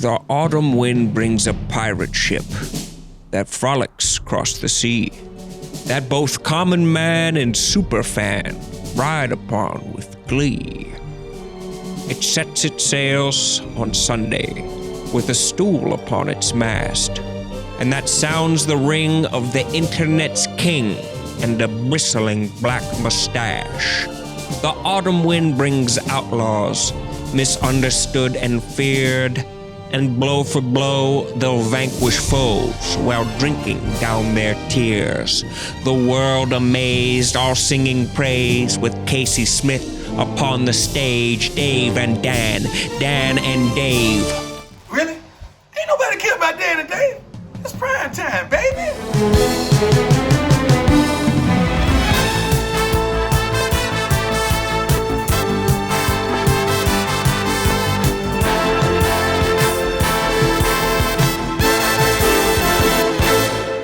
The autumn wind brings a pirate ship that frolics across the sea, that both common man and superfan ride upon with glee. It sets its sails on Sunday with a stool upon its mast, and that sounds the ring of the internet's king and a bristling black mustache. The autumn wind brings outlaws, misunderstood and feared, and blow for blow they'll vanquish foes while drinking down their tears. The world amazed, all singing praise with Casey Smith upon the stage. Dave and Dan, Dan and Dave. Really? Ain't nobody care about Dan and Dave. It's prime time, baby.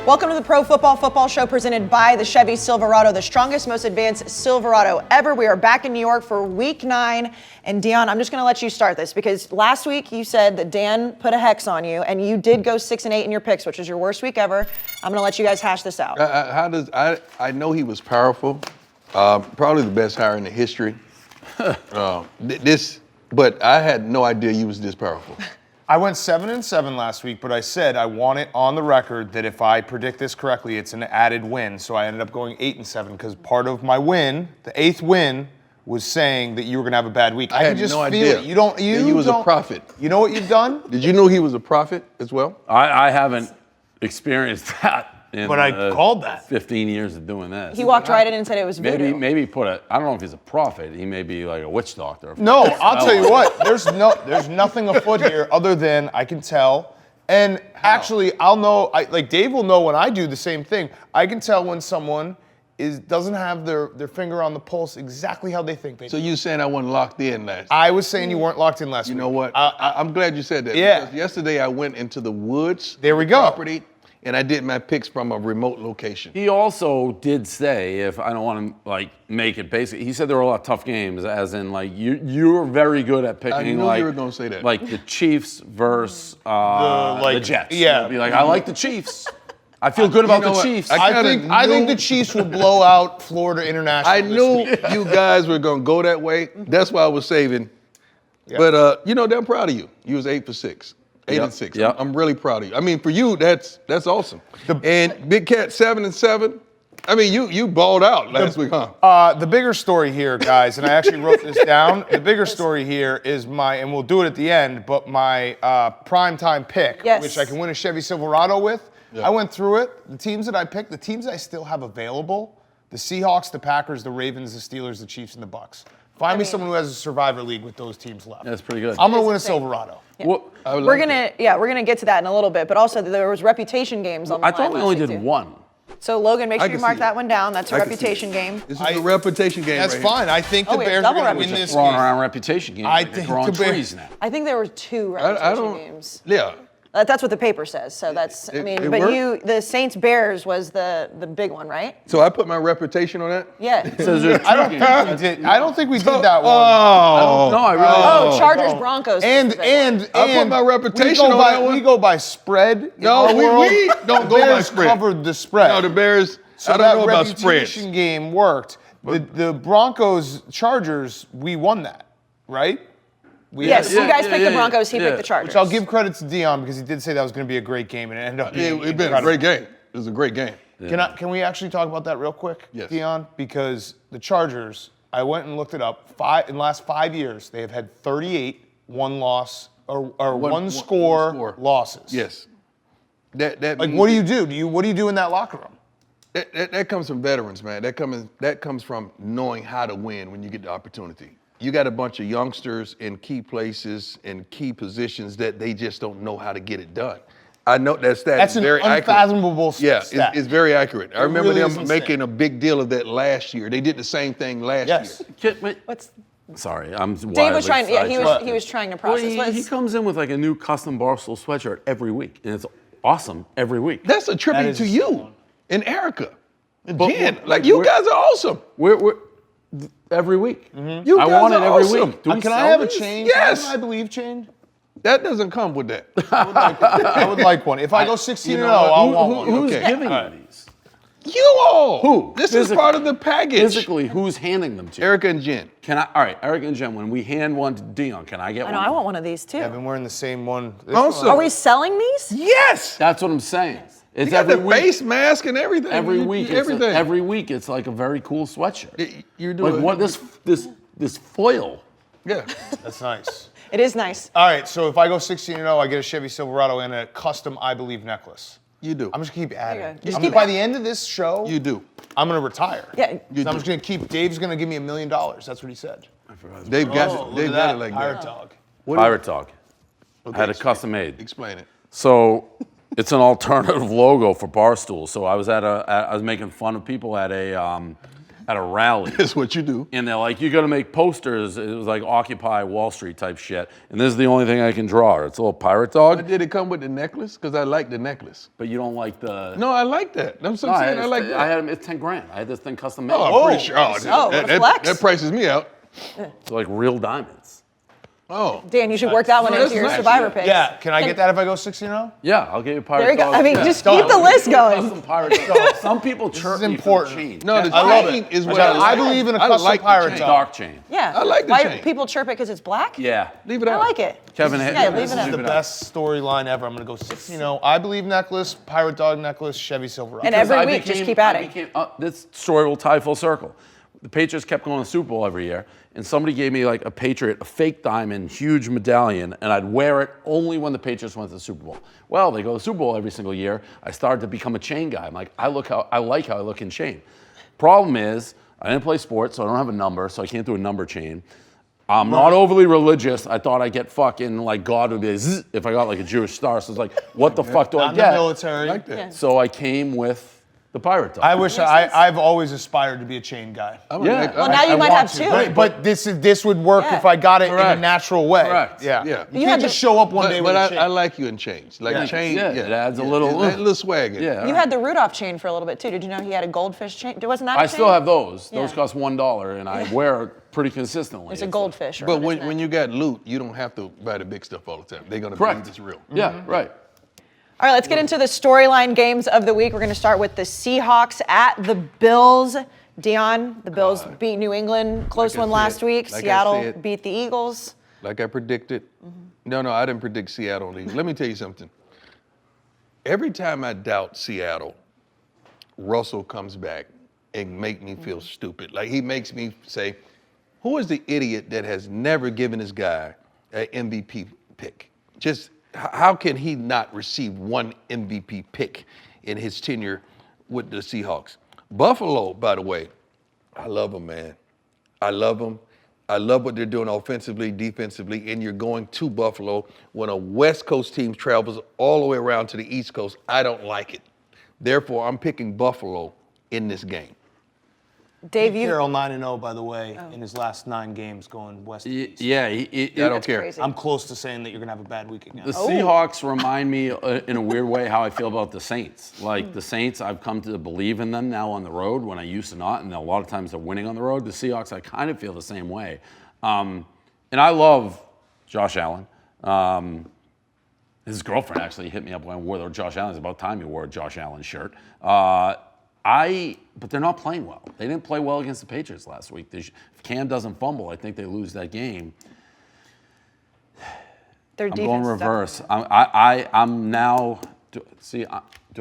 Welcome to the Pro Football Show presented by the Chevy Silverado, the strongest, most advanced Silverado ever. We are back in New York for week 9. And Deion, I'm just going to let you start this because last week you said that Dan put a hex on you and you did go 6-8 in your picks, which is your worst week ever. I'm going to let you guys hash this out. I know he was powerful, probably the best hire in the history. But I had no idea he was this powerful. I went 7-7 last week, but I said I want it on the record that if I predict this correctly, it's an added win. So I ended up going 8-7 because part of my win, the 8th win, was saying that you were gonna have a bad week. I had just no feel idea. It. You don't. He was a prophet. You know what you've done? Did you know he was a prophet as well? I haven't experienced that. But I called that. 15 years of doing this. He walked right in and said it was voodoo. Maybe I don't know if he's a prophet. He may be like a witch doctor. No, I'll tell you what. There's nothing afoot here other than I can tell. And actually, I'll know. Like Dave will know when I do the same thing. I can tell when someone doesn't have their finger on the pulse exactly how they think they do. So you saying I wasn't locked in last? I was saying you weren't locked in last week. You know what? I'm glad you said that. Yeah. Because yesterday I went into the woods. There we go. Property. And I did my picks from a remote location. He also did say, if I don't want to make it basic, he said there were a lot of tough games, as in you're very good at picking. I knew you were going to say that. Like the Chiefs versus the Jets. Yeah. You'll be like, I like the Chiefs. I feel good about the Chiefs. I think the Chiefs will blow out Florida International. I knew you guys were going to go that way. That's why I was saving. Yeah. But I'm proud of you. You was 8 for 6. 8-6. Yep. I'm really proud of you. I mean, for you, that's awesome. And Big Cat 7-7. I mean, you balled out last week, huh? The bigger story here, guys, and I actually wrote this down. The bigger story here is and we'll do it at the end, but my primetime pick, which I can win a Chevy Silverado with. Yeah. I went through it. The teams that I picked, the teams I still have available, the Seahawks, the Packers, the Ravens, the Steelers, the Chiefs, and the Bucks. Find me someone who has a Survivor League with those teams left. That's pretty good. I'm gonna win a Silverado. Yeah. We're gonna get to that in a little bit, but also there was reputation games on the line. I thought we only did one. So Logan, make sure you mark that one down. That's a reputation game. This is a reputation game. That's fine. I think the Bears are gonna win this game. Throwing around reputation games. I think the Bears. now. I think there were 2 reputation games. Yeah. That's what the paper says. So that's, the Saints-Bears was the big one, right? So I put my reputation on that? Yeah. I don't think we did that one. I really Chargers-Broncos. And I put my reputation on that one. We go by spread. No, we don't go by spread. Covered the spread. No, the Bears, so I don't know about spreads. That reputation game worked. The Broncos-Chargers, we won that, right? You guys picked the Broncos, he picked the Chargers. Which I'll give credit to Deion because he did say that was going to be a great game, and it ended up being it's been a great game. It was a great game. Yeah. Can we actually talk about that real quick, Deion? Because the Chargers, I went and looked it up. In the last 5 years, they have had 38 one-loss or one-score losses. Yes. What do you do? What do you do in that locker room? That comes from veterans, man. That comes from knowing how to win when you get the opportunity. You got a bunch of youngsters in key places, in key positions that they just don't know how to get it done. I know that stat is very accurate. That's an unfathomable stat. Yeah, it's very accurate. I remember them making a big deal of that last year. They did the same thing last year. Sorry, I'm Dave was trying. Yeah, he was trying to process. Well, he comes in with like a new custom Barstool sweatshirt every week, and it's awesome every week. That's a tribute to you and Erica and Jen. You guys are awesome. We're every week. Mm-hmm. I want it every week. Can I have a change? Yes. I believe change. That doesn't come with that. I would like one. If I go 16-0, I'll want one. Who's Okay. giving you these? You all. Who? This is part of the package. Physically, who's handing them to you? Erica and Jen. All right, Erica and Jen, when we hand one to Deion, can I get I one? know, I want one of these too. I've been wearing the same one. Also, Are we selling these? yes. That's what I'm saying. It's You got every the week. face mask and everything. Every week, everything. every week, it's like a very cool sweatshirt. You're doing Like what? This foil. Yeah. That's nice. It is nice. All right, so if I go 16-0, I get a Chevy Silverado and a custom I Believe necklace. You do. I'm just gonna keep adding. Just I'm keep by the end of this show, You do. I'm gonna retire. Yeah. So I'm just gonna keep. Dave's gonna give me $1 million. That's what he said. They've got Oh, it. look They've at got that. it like Pirate that. dog. Pirate Dog. Okay, I had it custom made. Explain it. So it's an alternative logo for Barstool. So I was making fun of people at a rally. That's what you do. And they're like, you got to make posters. It was like Occupy Wall Street type shit. And this is the only thing I can draw. It's a little pirate dog. But did it come with the necklace? Because I like the necklace. But you don't like the. No, I like that. That's what No, I'm saying. I like that. I had it's $10,000. I had this thing custom made. Oh, I'm pretty sure. what a flex. That prices me out. It's like real diamonds. Oh. Dan, you should work that one into your nice. Survivor picks. Yeah, can I get that if I go 16-0? Yeah, I'll give you a pirate There you go. dog. I mean, Yeah. just keep the list going. Custom pirate dog. Some people chirp is me for the important. chain. No, the I love chain it. is what I I like. believe in a I custom like the pirate chain. dog. Dark chain. Yeah. I like the Why chain. people chirp it because it's black? Yeah. Leave it out. I like it. Kevin, Yeah, leave it This out. is the best storyline ever. I'm gonna go 16-0. I Believe necklace, pirate dog necklace, Chevy Silverado. And every week, just keep adding. This story will tie full circle. The Patriots kept going to the Super Bowl every year, and somebody gave me like a Patriot, a fake diamond, huge medallion, and I'd wear it only when the Patriots went to the Super Bowl. Well, they go to the Super Bowl every single year. I started to become a chain guy. I'm like, I like how I look in chain. Problem is, I didn't play sports, so I don't have a number, so I can't do a number chain. I'm not overly religious. I thought I'd get fucking like God would be like, zzz, if I got like a Jewish star. So it's like, what the fuck do I Not in get? the military. I like that. So I came with the pirate dog. I wish I've always aspired to be a chain guy. I'm Yeah. like- Well, now you might have two. But this would work Yeah. if I got it in Correct. a natural way. Correct. Yeah. Yeah. You You can't had just the- show up one day with But a chain. I like you in chains. Like Yeah. chain. Yeah, it adds a little- That little swag in it. Yeah. You had the Rudolph chain for a little bit too. Did you know he had a goldfish chain? Wasn't that a I chain? still have those. Those Yeah. cost $1, and I wear it pretty consistently. It's a goldfish. But when you got loot, you don't have to buy the big stuff all the time. They're gonna Correct. believe it's real. Yeah, right. All right, let's get into the storyline games of the week. We're going to start with the Seahawks at the Bills. Deion, the Bills beat New England, close Like I one last said. week. Like I Seattle said. beat the Eagles. Like I predicted. No, I didn't predict Seattle. Let me tell you something. Every time I doubt Seattle, Russell comes back and make me feel stupid. Like he makes me say, who is the idiot that has never given this guy an MVP pick? Just how can he not receive one MVP pick in his tenure with the Seahawks? Buffalo, by the way, I love them, man. I love them. I love what they're doing offensively, defensively, and you're going to Buffalo when a West Coast team travels all the way around to the East Coast. I don't like it. Therefore, I'm picking Buffalo in this game. Dave, you. Carroll 9-0, by the way, in his last 9 games going west to east. Yeah, I don't care. Crazy. I'm close to saying that you're gonna have a bad week again. the Seahawks remind me in a weird way how I feel about the Saints. Like the Saints, I've come to believe in them now on the road when I used to not, and a lot of times they're winning on the road. The Seahawks, I kind of feel the same way. And I love Josh Allen. His girlfriend actually hit me up when I wore the Josh Allen. It's about time you wore a Josh Allen shirt. But they're not playing well. They didn't play well against the Patriots last week. If Cam doesn't fumble, I think they lose that game. Their I'm defense going is reverse. I'm now. Do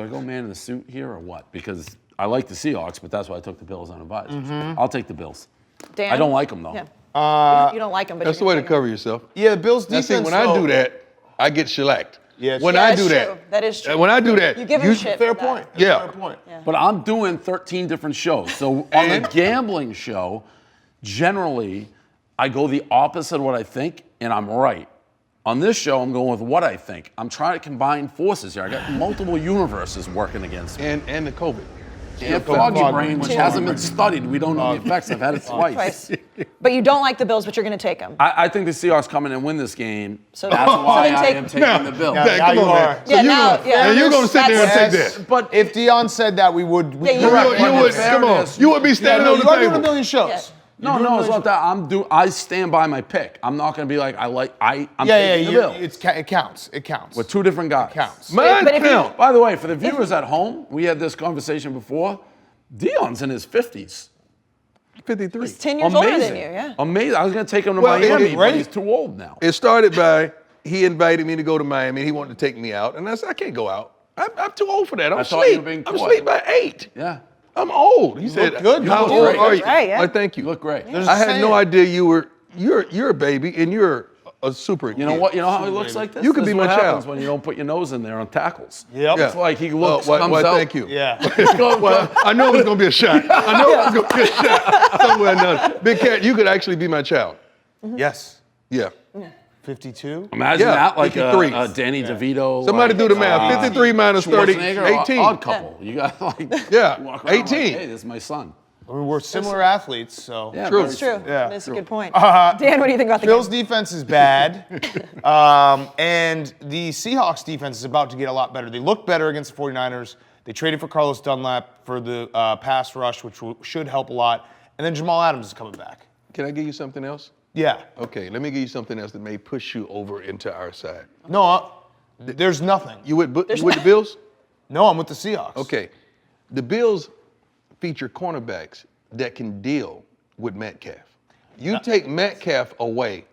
I go man in the suit here or what? Because I like the Seahawks, but that's why I took the Bills unadvised. I'll take the Bills. Dan? I don't like them though. Yeah. You don't like them, but That's the you're way to gonna take 'em. cover yourself. Yeah, the Bills Now, defense. see, when I though- do that, I get shellacked. Yeah, when Yeah, I that's do true. that. That is true. When I do that, You give him shit. Fair for that. point. That's Yeah. a fair point. But I'm doing 13 different shows. So on the gambling show, generally, I go the opposite of what I think, and I'm right. On this show, I'm going with what I think. I'm trying to combine forces here. I got multiple universes working against me. and the COVID. And foggy brain, which hasn't been studied. We don't know the effects. I've had it twice. But you don't like the Bills, but you're going to take them. I think the Seahawks come in and win this game. So That's so why then I take- am taking the Bills. Now Come you on, are. man. Yeah, now, yeah. And you're going to sit there and take That's- that. But if Deion said that, we would. Yeah, You Correct. would, come on. You would be standing no, on the you are doing a table. million shows. Yeah. No, it's not that. I stand by my pick. I'm not going to be like, I'm taking the Bills. It counts. It counts. We're two different guys. It counts. By the way, for the viewers at home, we had this conversation before. Deion's in his 50s. 53. He's 10 years older than you, yeah. Amazing. I was going to take him to Miami, but he's too old now. It started by he invited me to go to Miami. He wanted to take me out, and I said, I can't go out. I'm too old for that. I'm asleep by 8. Yeah. I'm old. He said, good. How old are you? Right, yeah. Well, thank you. You look great. I had no idea you're a baby and you're a super kid. You know what? You know how he looks like this? You could This be is my what happens child. when you don't put your nose in there on tackles. Yep. It's like he looks, Why, comes out. thank you. Yeah. Well, I know it was going to be a shot. I know it was going to be a shot somewhere or another. Big Cat, you could actually be my child. Yes. Yeah. 52. Imagine that, like 53. a Danny DeVito. Somebody do the math. 53 minus 30, Schwarzenegger, 18. Odd couple. You got like, Yeah, walk around 18. Like, hey, this is my son. I mean, we're similar athletes, so. Yeah, True. very It's true. Yeah. That's a good point. Dan, what do you think about the Bills game? defense is bad, and the Seahawks defense is about to get a lot better. They look better against the 49ers. They traded for Carlos Dunlap for the pass rush, which should help a lot. And then Jamal Adams is coming back. Can I give you something else? Yeah. Okay, let me give you something else that may push you over into our side. No, there's nothing. You with the Bills? No, I'm with the Seahawks. Okay. The Bills feature cornerbacks that can deal with Metcalf. You take Metcalf away,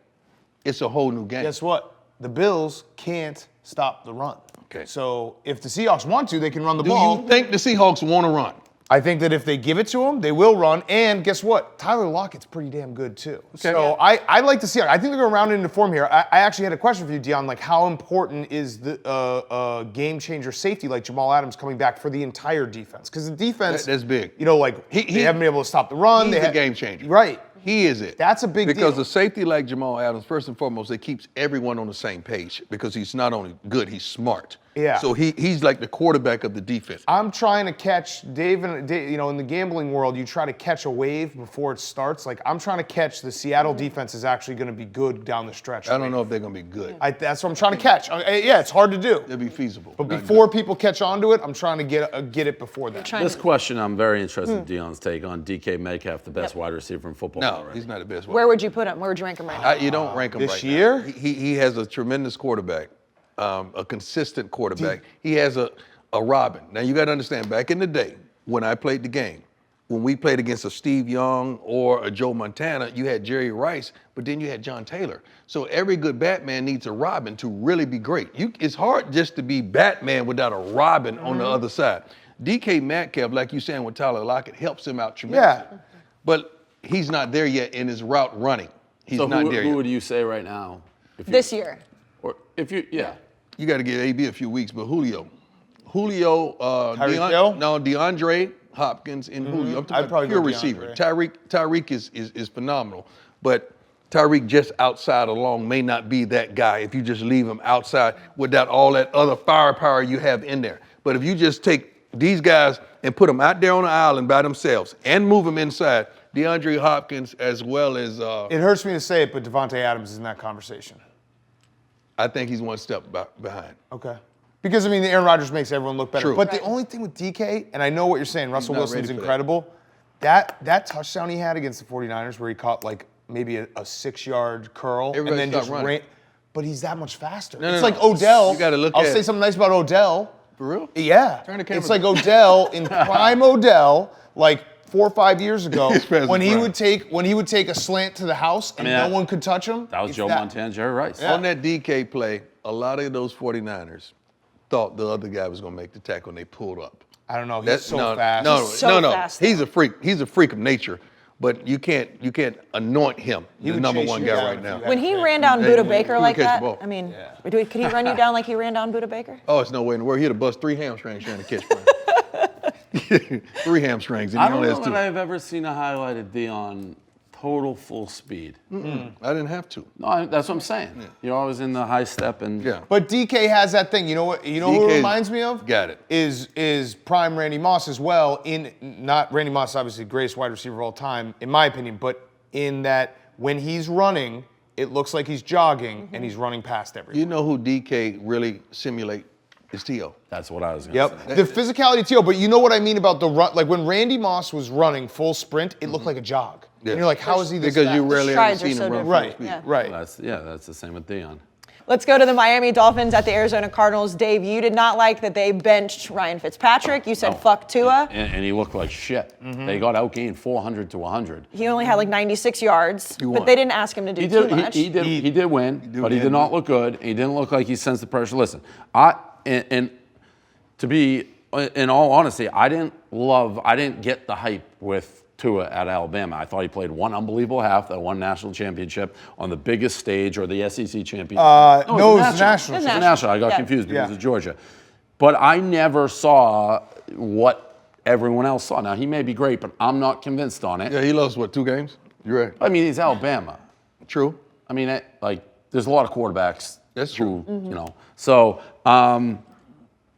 it's a whole new game. Guess what? The Bills can't stop the run. Okay. So if the Seahawks want to, they can run the Do ball. you think the Seahawks want to run? I think that if they give it to them, they will run. And guess what? Tyler Lockett's pretty damn good too. Okay. So I like to see. I think they're going to round into form here. I actually had a question for you, Deion. Like, how important is the game changer safety like Jamal Adams coming back for the entire defense? Because the defense, That's big. You know, like they haven't been able to stop the run. He's a game changer. Right. He is it. That's a big deal. Because a safety like Jamal Adams, first and foremost, it keeps everyone on the same page because he's not only good, he's smart. Yeah. So he's like the quarterback of the defense. I'm trying to catch Dave, you know, in the gambling world, you try to catch a wave before it starts. Like, I'm trying to catch the Seattle defense is actually going to be good down the stretch. I don't know if they're going to be good. That's what I'm trying to catch. Yeah, it's hard to do. They'll be feasible. But before people catch on to it, I'm trying to get it before that. This question, I'm very interested in Deion's take on DK Metcalf, the best wide receiver in football. No, already. he's not the best. Where would you put him? Where would you rank him right now? You don't rank him This right year? now. He has a tremendous quarterback, a consistent quarterback. He has a Robin. Now you got to understand, back in the day when I played the game, when we played against a Steve Young or a Joe Montana, you had Jerry Rice, but then you had John Taylor. So every good Batman needs a Robin to really be great. It's hard just to be Batman without a Robin on the other side. DK Metcalf, like you saying with Tyler Lockett, helps him out tremendously. Yeah. But he's not there yet in his route running. He's So not there who yet. would you say right now? If you, This year. Or if you, yeah. You got to give AB a few weeks, but Julio, Tyreek Hill? DeAndre Hopkins and Julio. I'm I'd talking probably pure go receiver. DeAndre. Tyreek is phenomenal, but Tyreek just outside alone may not be that guy if you just leave him outside without all that other firepower you have in there. But if you just take these guys and put them out there on the island by themselves and move them inside, DeAndre Hopkins as well as It hurts me to say it, but Devontae Adams is in that conversation. I think he's one step behind. Okay. Because, I mean, Aaron Rodgers makes everyone look better. True. But the only thing with DK, and I know what you're saying, Russell not Wilson's ready for that. incredible. That touchdown he had against the 49ers where he caught like maybe a 6-yard curl Everybody and then just stopped running. ran. But he's that much faster. No, it's no, like no. Odell. You gotta look I'll at say it. something nice about Odell. For real? Yeah. Turn the camera It's like down. Odell in prime Odell, like 4 or 5 years ago, His fast when he run. would take a slant to the house and no one could touch him. That was It's Joe Montana, Jerry Rice. On that DK play, a lot of those 49ers thought the other guy was going to make the tackle and they pulled up. I don't know. He's so fast. So fast, He's a freak. He's a freak of nature, but you can't anoint him the would number chase one you guy down right if now. you When he ran down Buda Baker would like catch that, the ball. I mean, could he run you down like he ran down Buda Baker? Oh, it's no way in the world. He'd have bust 3 hamstrings trying to catch Brian. 3 hamstrings, and I he don't only know has that 2. I've ever seen a highlighted Deion total full speed. I didn't have to. No, that's what I'm saying. You're always in the high step and Yeah. But DK has that thing. You know what? You know who it DK reminds me of? got it. Is prime Randy Moss as well. Not Randy Moss, obviously greatest wide receiver of all time, in my opinion. But in that when he's running, it looks like he's jogging and he's running past everyone. You know who DK really simulate is T.O. that's what I was going to Yep. The physicality of T.O. But you know what I mean about the run? Like when Randy Moss was running full sprint, it looked like a jog. Yeah. And you're like, how is he this Because fast? you rarely ever strides are seen so him run different. full speed. Right. That's the same with Deion. Let's go to the Miami Dolphins at the Arizona Cardinals. Dave, you did not like that they benched Ryan Fitzpatrick. You said fuck Tua. And he looked like shit. They got outgained 400 to 100. He only had like 96 yards, He but won. they didn't ask him to do He too did. much. He did win, but he did not look good. He didn't look like he sensed the pressure. Listen, and to be in all honesty, I didn't get the hype with Tua at Alabama. I thought he played one unbelievable half that won national championship on the biggest stage, or the SEC championship. No, it was national. It was It was national. I got Yeah. confused because Yeah. of Georgia. But I never saw what everyone else saw. Now, he may be great, but I'm not convinced on it. Yeah, he lost, what, 2 games? You're right. I mean, he's Alabama. True. I mean, there's a lot of quarterbacks. That's true. You know, so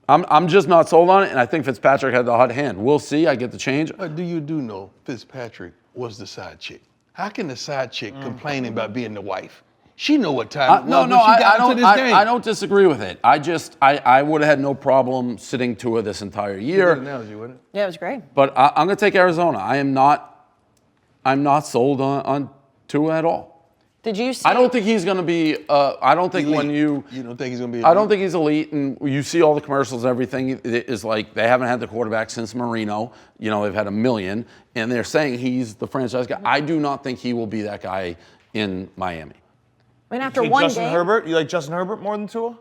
I'm just not sold on it, and I think Fitzpatrick had the hot hand. We'll see. I get the change. But do you know Fitzpatrick was the side chick? How can the side chick complaining about being the wife? She know what time it was No, when she got into this game. I don't disagree with it. I would have had no problem sitting Tua this entire year. Good analogy, wasn't it? Yeah, it was great. But I'm going to take Arizona. I'm not sold on Tua at all. Did you see? I don't think he's going to be. I don't think Elite. when you. You don't think he's going to be I don't elite? think he's elite, and you see all the commercials. Everything is like they haven't had the quarterback since Marino. You know, they've had a million, and they're saying he's the franchise guy. I do not think he will be that guy in Miami. I mean, after You like one Justin game. Herbert? You like Justin Herbert more than Tua?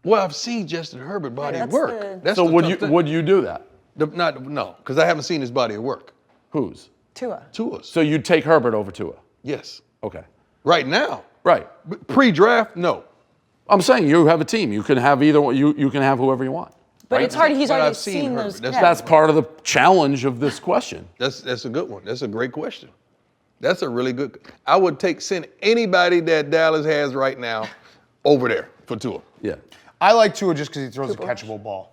Well, I've seen Justin Herbert body that's work. the- That's So the tough thing. would you do that? No, because I haven't seen his body of work. Whose? Tua. Tua's. So you'd take Herbert over Tua? Yes. Okay. Right now. Right. Pre-draft, no. I'm saying you have a team. You can have either. You can have whoever you want. But it's hard. He's But already I've seen seen Herbert. those. That's- yeah. That's part of the challenge of this question. That's a good one. That's a great question. That's a really good. I would send anybody that Dallas has right now over there for Tua. Yeah. I like Tua just because he throws a catchable ball.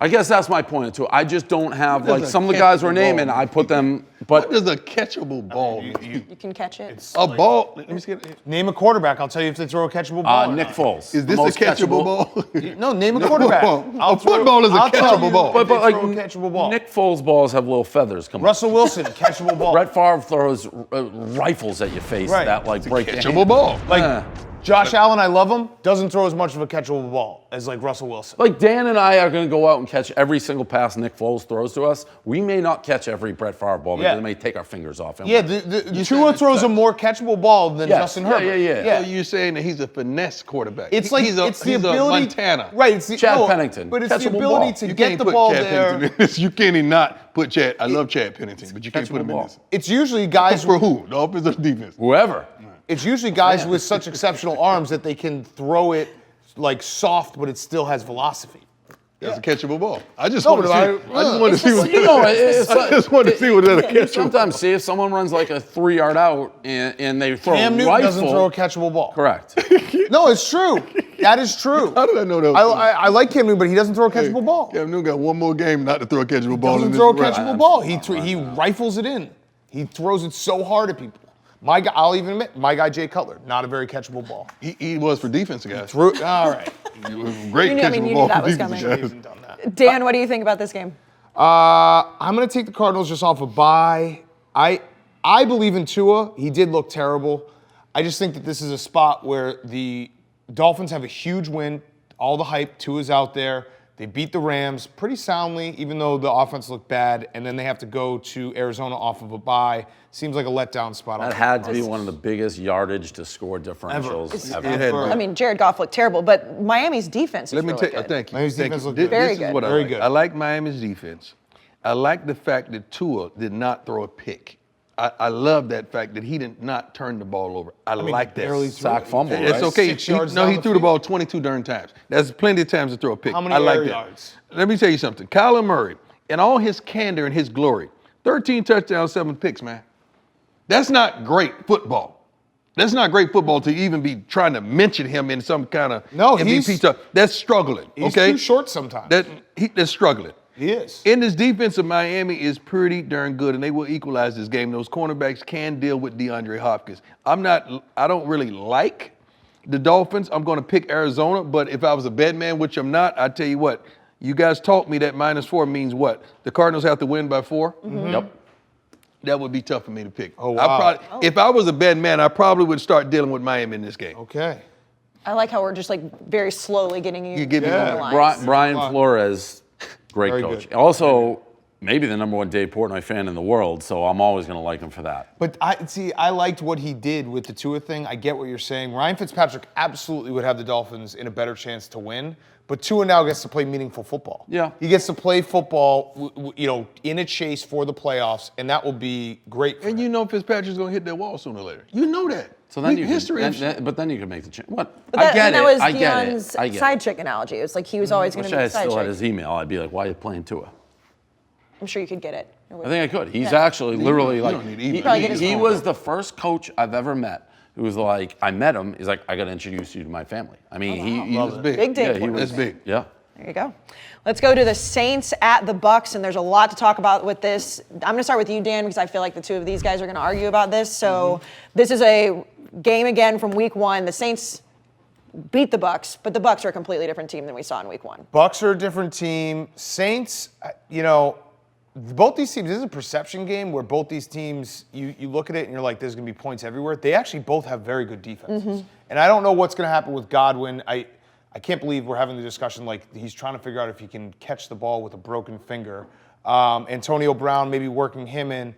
I guess that's my point too. I just don't have What like does a some of the guys we're catchable naming. ball I put them, What but does a catchable ball mean? You can catch it. A ball. Let me see it. Name a quarterback. I'll tell you if they throw a catchable ball. or Nick not. Foles. Is the this a most catchable ball? No, name a quarterback. A football is a I'll tell catchable you ball. if they But throw a catchable ball. Nick Foles balls have little feathers coming. Russell Wilson, catchable ball. Brett Favre throws rifles at your face Right. that like break your Catchable hand. ball. Like Josh Allen, I love him, doesn't throw as much of a catchable ball as like Russell Wilson. Like Dan and I are going to go out and catch every single pass Nick Foles throws to us. We may not catch every Brett Favre ball because Yeah. they may take our fingers off him. Yeah, the Tua throws a more catchable ball than Yes. Justin Yeah, Herbert. yeah. So you're saying that he's a finesse quarterback? It's like he's a ability. Montana. Right, it's the Chad Pennington. But it's the Catchable ability ball. to You get can't the put ball Chad there. Pennington in this. You can't even not put Chad. I love Chad Pennington, but you can't put him in Catchable this. It's usually guys For who? The offense or the defense? Whoever. It's usually guys with such exceptional arms that they can throw it like soft, but it still has velocity. That's a catchable ball. I just No, want to see. but I just want to see what. You know, it's I just want to see what that You catchable. sometimes see if someone runs like a 3-yard out and they throw Cam a Newton rifle. doesn't throw a catchable ball. Correct. No, it's true. That is true. How did I know that? I like Cam Newton, but he doesn't throw a catchable ball. Cam Newton got one more game not to throw a catchable ball. Doesn't in throw a this round. catchable ball. He rifles it in. He throws it so hard at people. My guy, I'll even admit, my guy Jay Cutler, not a very catchable ball. He was for defensive guys. All right. He was a great You knew- I mean, catchable you ball knew that for was defensive coming. guys. Hasn't done that. Dan, what do you think about this game? I'm going to take the Cardinals just off a bye. I believe in Tua. He did look terrible. I just think that this is a spot where the Dolphins have a huge win. All the hype. Tua's out there. They beat the Rams pretty soundly, even though the offense looked bad. And then they have to go to Arizona off of a bye. Seems like a letdown spot. That had to be one of the biggest yardage to score differentials ever. It had I mean, Jared Goff looked terrible, but Miami's defense is Let me really tell you. good. Thank you. Miami's Thank defense you. looked This, good. Very this is good. what I Very like. good. I like Miami's defense. I like the fact that Tua did not throw a pick. I love that fact that he did not turn the ball over. I like that. barely threw Sack it. fumble, It's right? okay. 6 yards He down threw the field. ball 22 darn times. That's plenty of times to throw a pick. How many I like air that. yards? Let me tell you something. Kyler Murray, in all his candor and his glory, 13 touchdowns, 7 picks, man. That's not great football. That's not great football to even be trying to mention him in some kind of MVP stuff. That's struggling. He's okay? too short sometimes. That's struggling. He is. In this defense of Miami is pretty darn good, and they will equalize this game. Those cornerbacks can deal with DeAndre Hopkins. I don't really like the Dolphins. I'm going to pick Arizona, but if I was a bad man, which I'm not, I tell you what, you guys taught me that -4 means what? The Cardinals have to win by 4? Yep. That would be tough for me to pick. Oh, wow. If I was a bad man, I probably would start dealing with Miami in this game. Okay. I like how we're just like very slowly getting you. You give me the one. lines. Brian Flores, great Very coach. good. Also, maybe the #1 Dave Portnoy fan in the world, so I'm always going to like him for that. But I liked what he did with the Tua thing. I get what you're saying. Ryan Fitzpatrick absolutely would have the Dolphins in a better chance to win. But Tua now gets to play meaningful football. Yeah. He gets to play football, in a chase for the playoffs, and that will be great for And him. you know Fitzpatrick's going to hit that wall sooner or later. You know that. So then but then you can make the change. What? I get it. That was I get Deion's it. I get side it. chick analogy. It was like he was always going Wish to be I the side still had chick. his email. I'd be like, why are you playing Tua? I'm sure you could get it. I think I could. He's actually literally like, don't need email. Probably get his he phone. was the first coach I've ever met who was like, I met him. He's like, I got to introduce you to my family. I mean, he was big. Big Dave Yeah, he Portnoy. was That's big. Yeah. There you go. Let's go to the Saints at the Bucks, and there's a lot to talk about with this. I'm going to start with you, Dan, because I feel like the two of these guys are going to argue about this. So this is a game again from Week 1. The Saints beat the Bucks, but the Bucks are a completely different team than we saw in Week 1. Bucks are a different team. Saints, both these teams, this is a perception game where both these teams, you look at it and you're like, there's going to be points everywhere. They actually both have very good defenses. And I don't know what's going to happen with Godwin. I can't believe we're having the discussion like he's trying to figure out if he can catch the ball with a broken finger. Antonio Brown maybe working him in.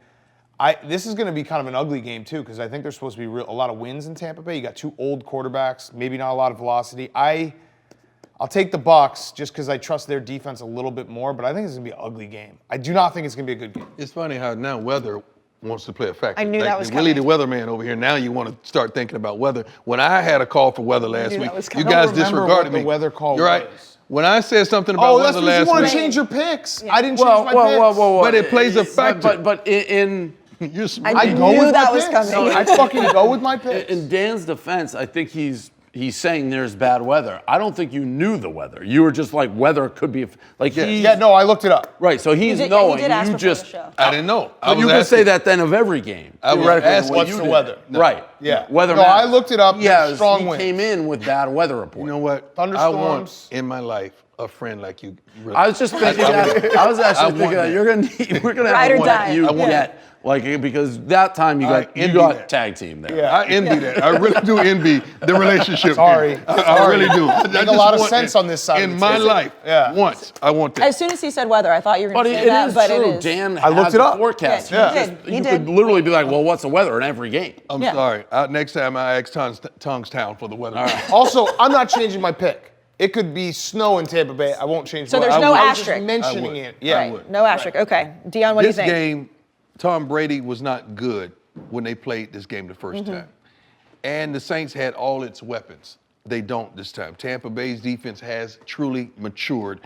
This is going to be kind of an ugly game too because I think there's supposed to be a lot of wins in Tampa Bay. You got two old quarterbacks, maybe not a lot of velocity. I'll take the Bucks just because I trust their defense a little bit more, but I think it's going to be an ugly game. I do not think it's going to be a good game. It's funny how now weather wants to play a factor. I knew that was Willie coming. the weatherman over here. Now you want to start thinking about weather. When I had a call for weather last knew week, that was you coming. guys I don't remember disregarded what me. the weather call You're right. was. When I said something about That's weather because you last want week, to change your picks. Yeah. I didn't change my picks. but it plays a factor. But in You're smart. I go knew with that my was picks. coming. I fucking go with my picks. in Dan's defense, I think he's saying there's bad weather. I don't think you knew the weather. You were just like weather could be like he's Yeah, no, I looked it up. right. So he's He did knowing ask you before just. the show. I didn't know. But you could say that then of every game. I was theoretically, asking, what what's you the did. weather? Right. Yeah. Weather. No, matters. I looked it up. Yeah, Strong he winds. came in with bad weather report. You know what? Thunderstorms. I want in my life a friend like you. Really. I was just thinking that. I was actually want thinking that that. we're gonna Ride have or one die. you I want get like because that time you I got envy that. tag team there. Yeah. I envy that. I really do envy the relationship. Sorry. thing. I really do. I Make a just lot of want sense that on this side of in the my table. life. Yeah. Once I want that. As soon as he said weather, I thought you were But going to it say that, is but true. it is. Dan I looked has it up. the forecast. Yeah, You he did. He you did. could literally be like, well, what's the weather in every game? I'm Yeah. sorry. Next time I ask Tungstown for the weather. Also, I'm not changing my pick. It could be snow in Tampa Bay. I won't change. So my there's pick. no I was just asterisk. mentioning I would. it. Yeah. Right. No asterisk. Okay. Dion, what do you This think? game, Tom Brady was not good when they played this game the first time. And the Saints had all its weapons. They don't this time. Tampa Bay's defense has truly matured,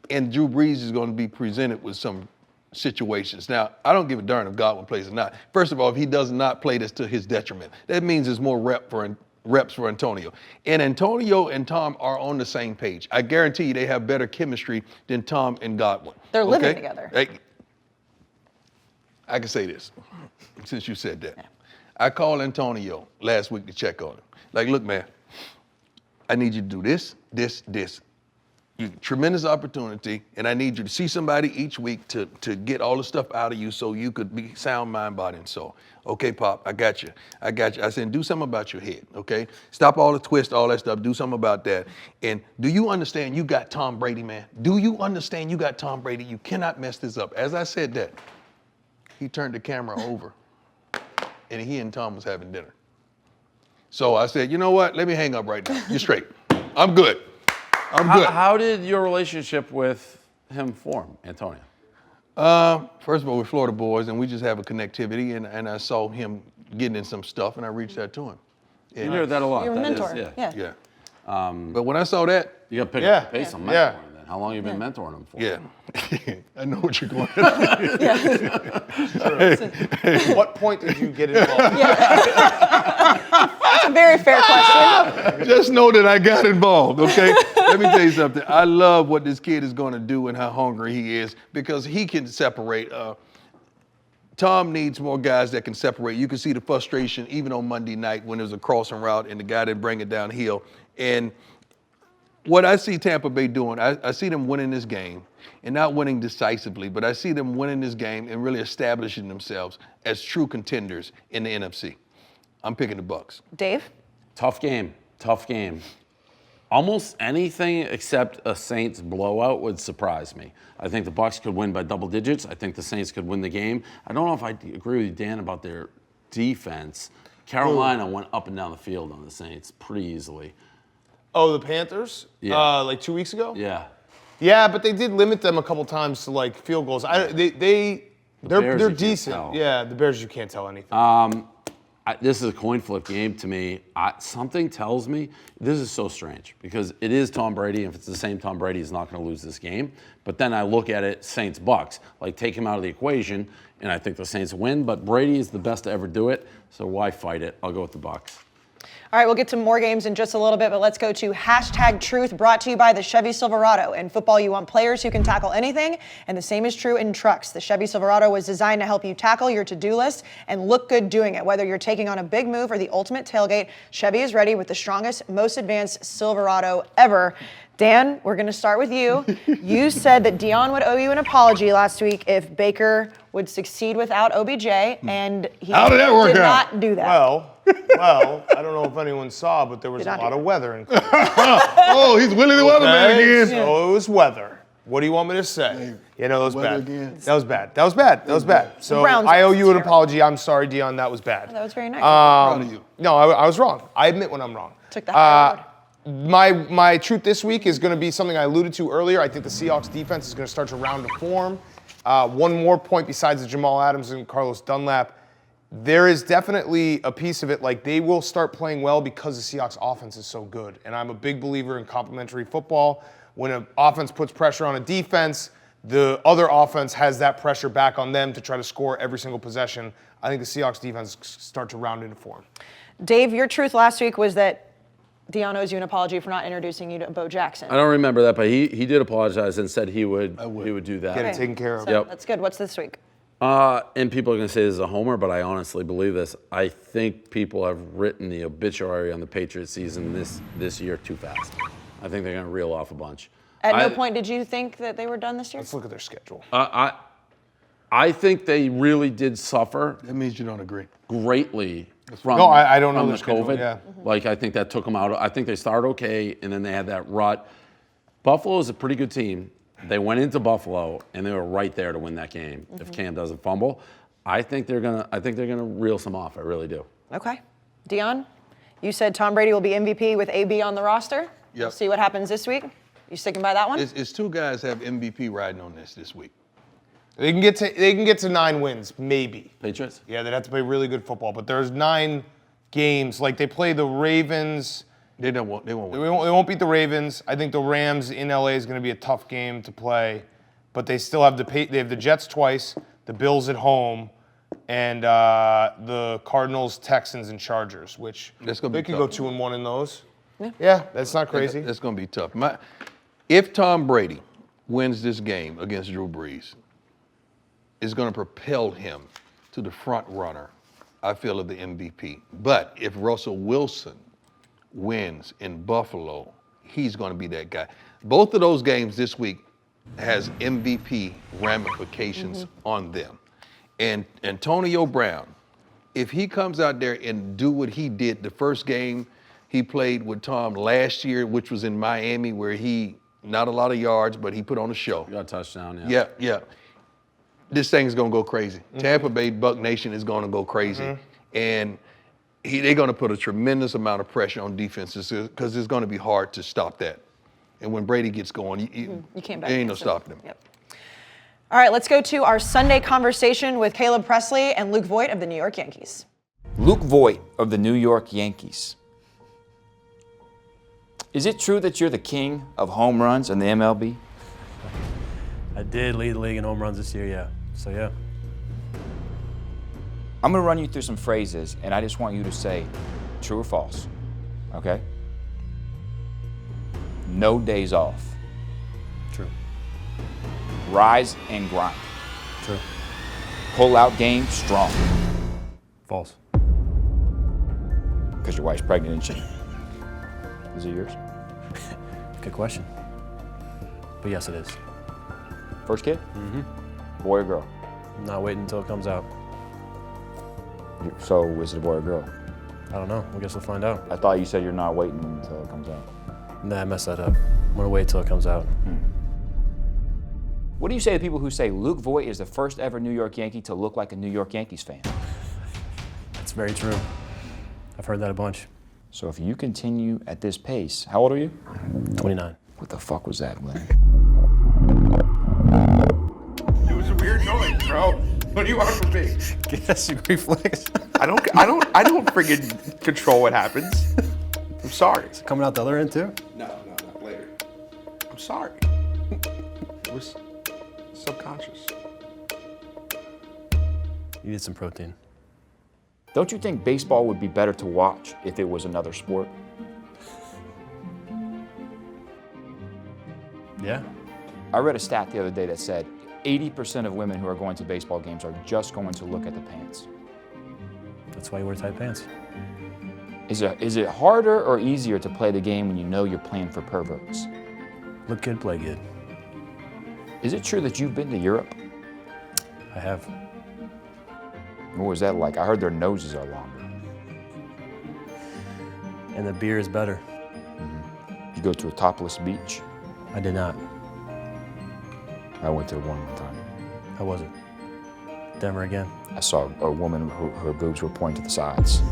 and Drew Brees is going to be presented with some situations. Now, I don't give a darn if Godwin plays or not. First of all, if he does not play this to his detriment, that means there's more reps for Antonio. And Antonio and Tom are on the same page. I guarantee you they have better chemistry than Tom and Godwin. They're living okay? together. Hey, I can say this, since you said that. I called Antonio last week to check on him. Like, look, man, I need you to do this, this, this. Tremendous opportunity, and I need you to see somebody each week to get all the stuff out of you so you could be sound mind, body, and soul. Okay, Pop, I got you. I said, do something about your head, okay? Stop all the twist, all that stuff. Do something about that. And do you understand you got Tom Brady, man? Do you understand you got Tom Brady? You cannot mess this up. As I said that, he turned the camera over, and he and Tom was having dinner. So I said, you know what? Let me hang up right now. You're straight. I'm good. I'm good. How did your relationship with him form, Antonio? First of all, we're Florida boys, and we just have a connectivity, and I saw him getting in some stuff, and I reached out to him. You hear that a lot. You're a That is, mentor. yeah. Yeah. But when I saw that, You got to pick Yeah. up the pace on mentoring Yeah. then. How long have you been mentoring him for? yeah, I know what you're going. At what point did you get involved? That's a very fair question. Just know that I got involved, okay? Let me tell you something. I love what this kid is going to do and how hungry he is because he can separate. Tom needs more guys that can separate. You can see the frustration even on Monday night when there was a crossing route and the guy didn't bring it downhill. And what I see Tampa Bay doing, I see them winning this game, and not winning decisively, but I see them winning this game and really establishing themselves as true contenders in the NFC. I'm picking the Bucs. Dave? Tough game. Almost anything except a Saints blowout would surprise me. I think the Bucs could win by double digits. I think the Saints could win the game. I don't know if I agree with you, Dan, about their defense. Carolina went up and down the field on the Saints pretty easily. Oh, the Panthers? Yeah. Like 2 weeks ago? Yeah. Yeah, but they did limit them a couple times to like field goals. They're decent. Yeah, the Bears, you can't tell anything. This is a coin flip game to me. Something tells me this is so strange because it is Tom Brady. If it's the same Tom Brady, he's not going to lose this game. But then I look at it, Saints Bucks, like take him out of the equation, and I think the Saints win. But Brady is the best to ever do it, so why fight it? I'll go with the Bucks. All right, we'll get to more games in just a little bit, but let's go to #Truth, brought to you by the Chevy Silverado. In football, you want players who can tackle anything, and the same is true in trucks. The Chevy Silverado was designed to help you tackle your to-do list and look good doing it. Whether you're taking on a big move or the ultimate tailgate, Chevy is ready with the strongest, most advanced Silverado ever. Dan, we're going to start with you. You said that Deion would owe you an apology last week if Baker would succeed without OBJ, and he How did that work did out? not do that. Well, I don't know if anyone saw, but there was a lot of weather in Cleveland. Oh, he's Willie the Weatherman again. So it was weather. What do you want me to say? You know, that was bad. Again. That was bad. So Browns I owe you an terrible. apology. I'm sorry, Deion. That was bad. That was very nice. Proud of you. No, I was wrong. I admit when I'm wrong. Took the high road. My truth this week is going to be something I alluded to earlier. I think the Seahawks defense is going to start to round to form. One more point besides the Jamal Adams and Carlos Dunlap. There is definitely a piece of it, like they will start playing well because the Seahawks offense is so good. And I'm a big believer in complementary football. When an offense puts pressure on a defense, the other offense has that pressure back on them to try to score every single possession. I think the Seahawks defense start to round into form. Dave, your truth last week was that Deion owes you an apology for not introducing you to Bo Jackson. I don't remember that, but he did apologize and said he would do that. Get it taken care of. So Yep. That's good. What's this week? And people are going to say this is a homer, but I honestly believe this. I think people have written the obituary on the Patriots season this year too fast. I think they're going to reel off a bunch. At no point did you think that they were done this year? Let's look at their schedule. I think they really did suffer That means you don't agree. greatly from, No, I don't know from their the schedule, COVID. yeah. Like, I think that took them out. I think they started okay, and then they had that rut. Buffalo is a pretty good team. They went into Buffalo, and they were right there to win that game. If Cam doesn't fumble, I think they're gonna reel some off. I really do. Okay. Deion, you said Tom Brady will be MVP with AB on the roster. Yep. We'll see what happens this week. You sticking by that one? It's two guys have MVP riding on this week. They can get to 9 wins, maybe. Patriots? Yeah, they'd have to play really good football, but there's 9 games. Like they play the Ravens. They won't They win. won't beat the Ravens. I think the Rams in LA is going to be a tough game to play, but they still have they have the Jets twice, the Bills at home, and the Cardinals, Texans, and Chargers, which That's gonna be they could go tough. 2-1 in those. Yeah, that's not crazy. That's going to be tough. If Tom Brady wins this game against Drew Brees, it's going to propel him to the front runner, I feel, of the MVP. But if Russell Wilson wins in Buffalo, he's going to be that guy. Both of those games this week has MVP ramifications on them. And Antonio Brown, if he comes out there and do what he did the first game he played with Tom last year, which was in Miami, where he, not a lot of yards, but he put on a show. Got a touchdown, yeah. Yeah. This thing's going to go crazy. Tampa Bay Buck Nation is going to go crazy. And they're going to put a tremendous amount of pressure on defenses because it's going to be hard to stop that. And when Brady gets going, you can't back there ain't no against it. stopping him. Yep. All right, let's go to our Sunday conversation with Caleb Presley and Luke Voit of the New York Yankees. Luke Voit of the New York Yankees. Is it true that you're the king of home runs in the MLB? I did lead the league in home runs this year, yeah. So, yeah. I'm going to run you through some phrases, and I just want you to say true or false, okay? No days off. True. Rise and grind. True. Pull-out game strong. False. Because your wife's pregnant, isn't she? Is it yours? Good question. But yes, it is. First kid? Mm-hmm. Boy or girl? I'm not waiting until it comes out. So is it a boy or girl? I don't know. I guess we'll find out. I thought you said you're not waiting until it comes out. Nah, I messed that up. I'm gonna wait till it comes out. What do you say to people who say Luke Voit is the first ever New York Yankee to look like a New York Yankees fan? That's very true. I've heard that a bunch. So if you continue at this pace, how old are you? 29. What the fuck was that, Glenn? It was a weird noise, bro. What do you want from me? Guess you reflex. I don't friggin' control what happens. I'm sorry. Is it coming out the other end too? No, not later. I'm sorry. It was subconscious. You need some protein. Don't you think baseball would be better to watch if it was another sport? Yeah. I read a stat the other day that said 80% of women who are going to baseball games are just going to look at the pants. That's why you wear tight pants. Is it harder or easier to play the game when you know you're playing for perverts? Look good, play good. Is it true that you've been to Europe? I have. What was that like? I heard their noses are longer. And the beer is better. You go to a topless beach? I did not. I went to one time. How was it? Denver again. I saw a woman who her boobs were pointing to the sides.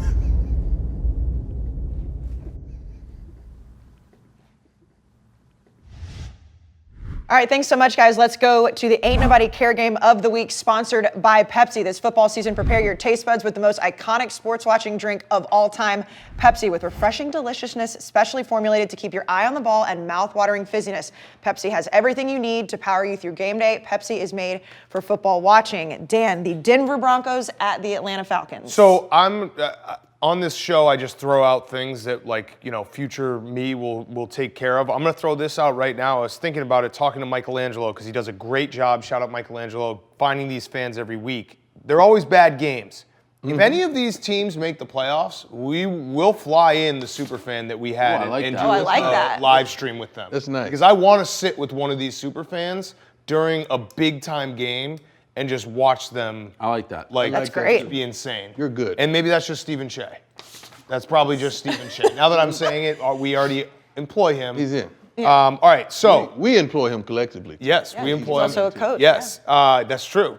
All right, thanks so much, guys. Let's go to the Ain't Nobody Care game of the week, sponsored by Pepsi. This football season, prepare your taste buds with the most iconic sports watching drink of all time, Pepsi, with refreshing deliciousness, specially formulated to keep your eye on the ball and mouth-watering fizziness. Pepsi has everything you need to power you through game day. Pepsi is made for football watching. Dan, the Denver Broncos at the Atlanta Falcons. So I'm on this show, I just throw out things that, like, you know, future me will take care of. I'm going to throw this out right now. I was thinking about it, talking to Michelangelo, because he does a great job. Shout out Michelangelo, finding these fans every week. They're always bad games. If any of these teams make the playoffs, we will fly in the super fan that we had and do a live stream with them. That's nice. Because I want to sit with one of these super fans during a big time game and just watch them. I like that. Like, that's great. Be insane. You're good. And maybe that's just Stephen Shea. That's probably just Stephen Shea. Now that I'm saying it, we already employ him. He's in. All right, so we employ him collectively. yes, we employ him. He's also a coach. Yes, that's true.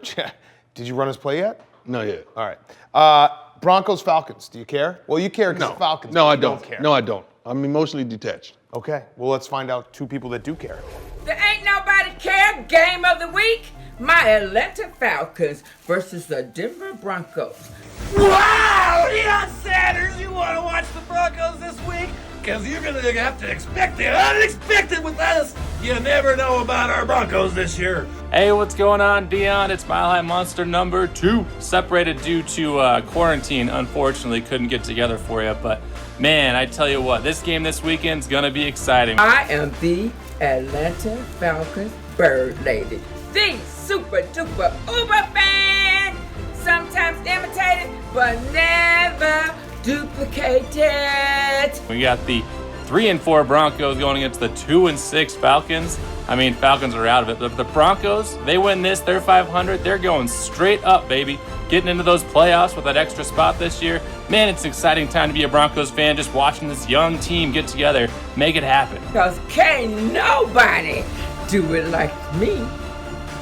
Did you run his play yet? Not yet. All right. Broncos, Falcons. Do you care? Well, you care because No. the Falcons. No, but I you don't. care. No, I don't. I'm emotionally detached. Okay. Well, let's find out two people that do care. The Ain't Nobody Care game of the week. My Atlanta Falcons versus the Denver Broncos. Wow, Deion Sanders, you want to watch the Broncos this week? Because you're going to have to expect the unexpected with us. You never know about our Broncos this year. Hey, what's going on, Deion? It's Mile High Monster number 2. Separated due to quarantine, unfortunately, couldn't get together for you. But, man, I tell you what, this game this weekend's going to be exciting. I am the Atlanta Falcons bird lady. The super duper uber fan. Sometimes imitated, but never duplicated. We got the 3-4 Broncos going against the 2-6 Falcons. I mean, Falcons are out of it, but the Broncos, they win this, they're 500, they're going straight up, baby. Getting into those playoffs with that extra spot this year. Man, it's an exciting time to be a Broncos fan, just watching this young team get together, make it happen. Because can't nobody do it like me.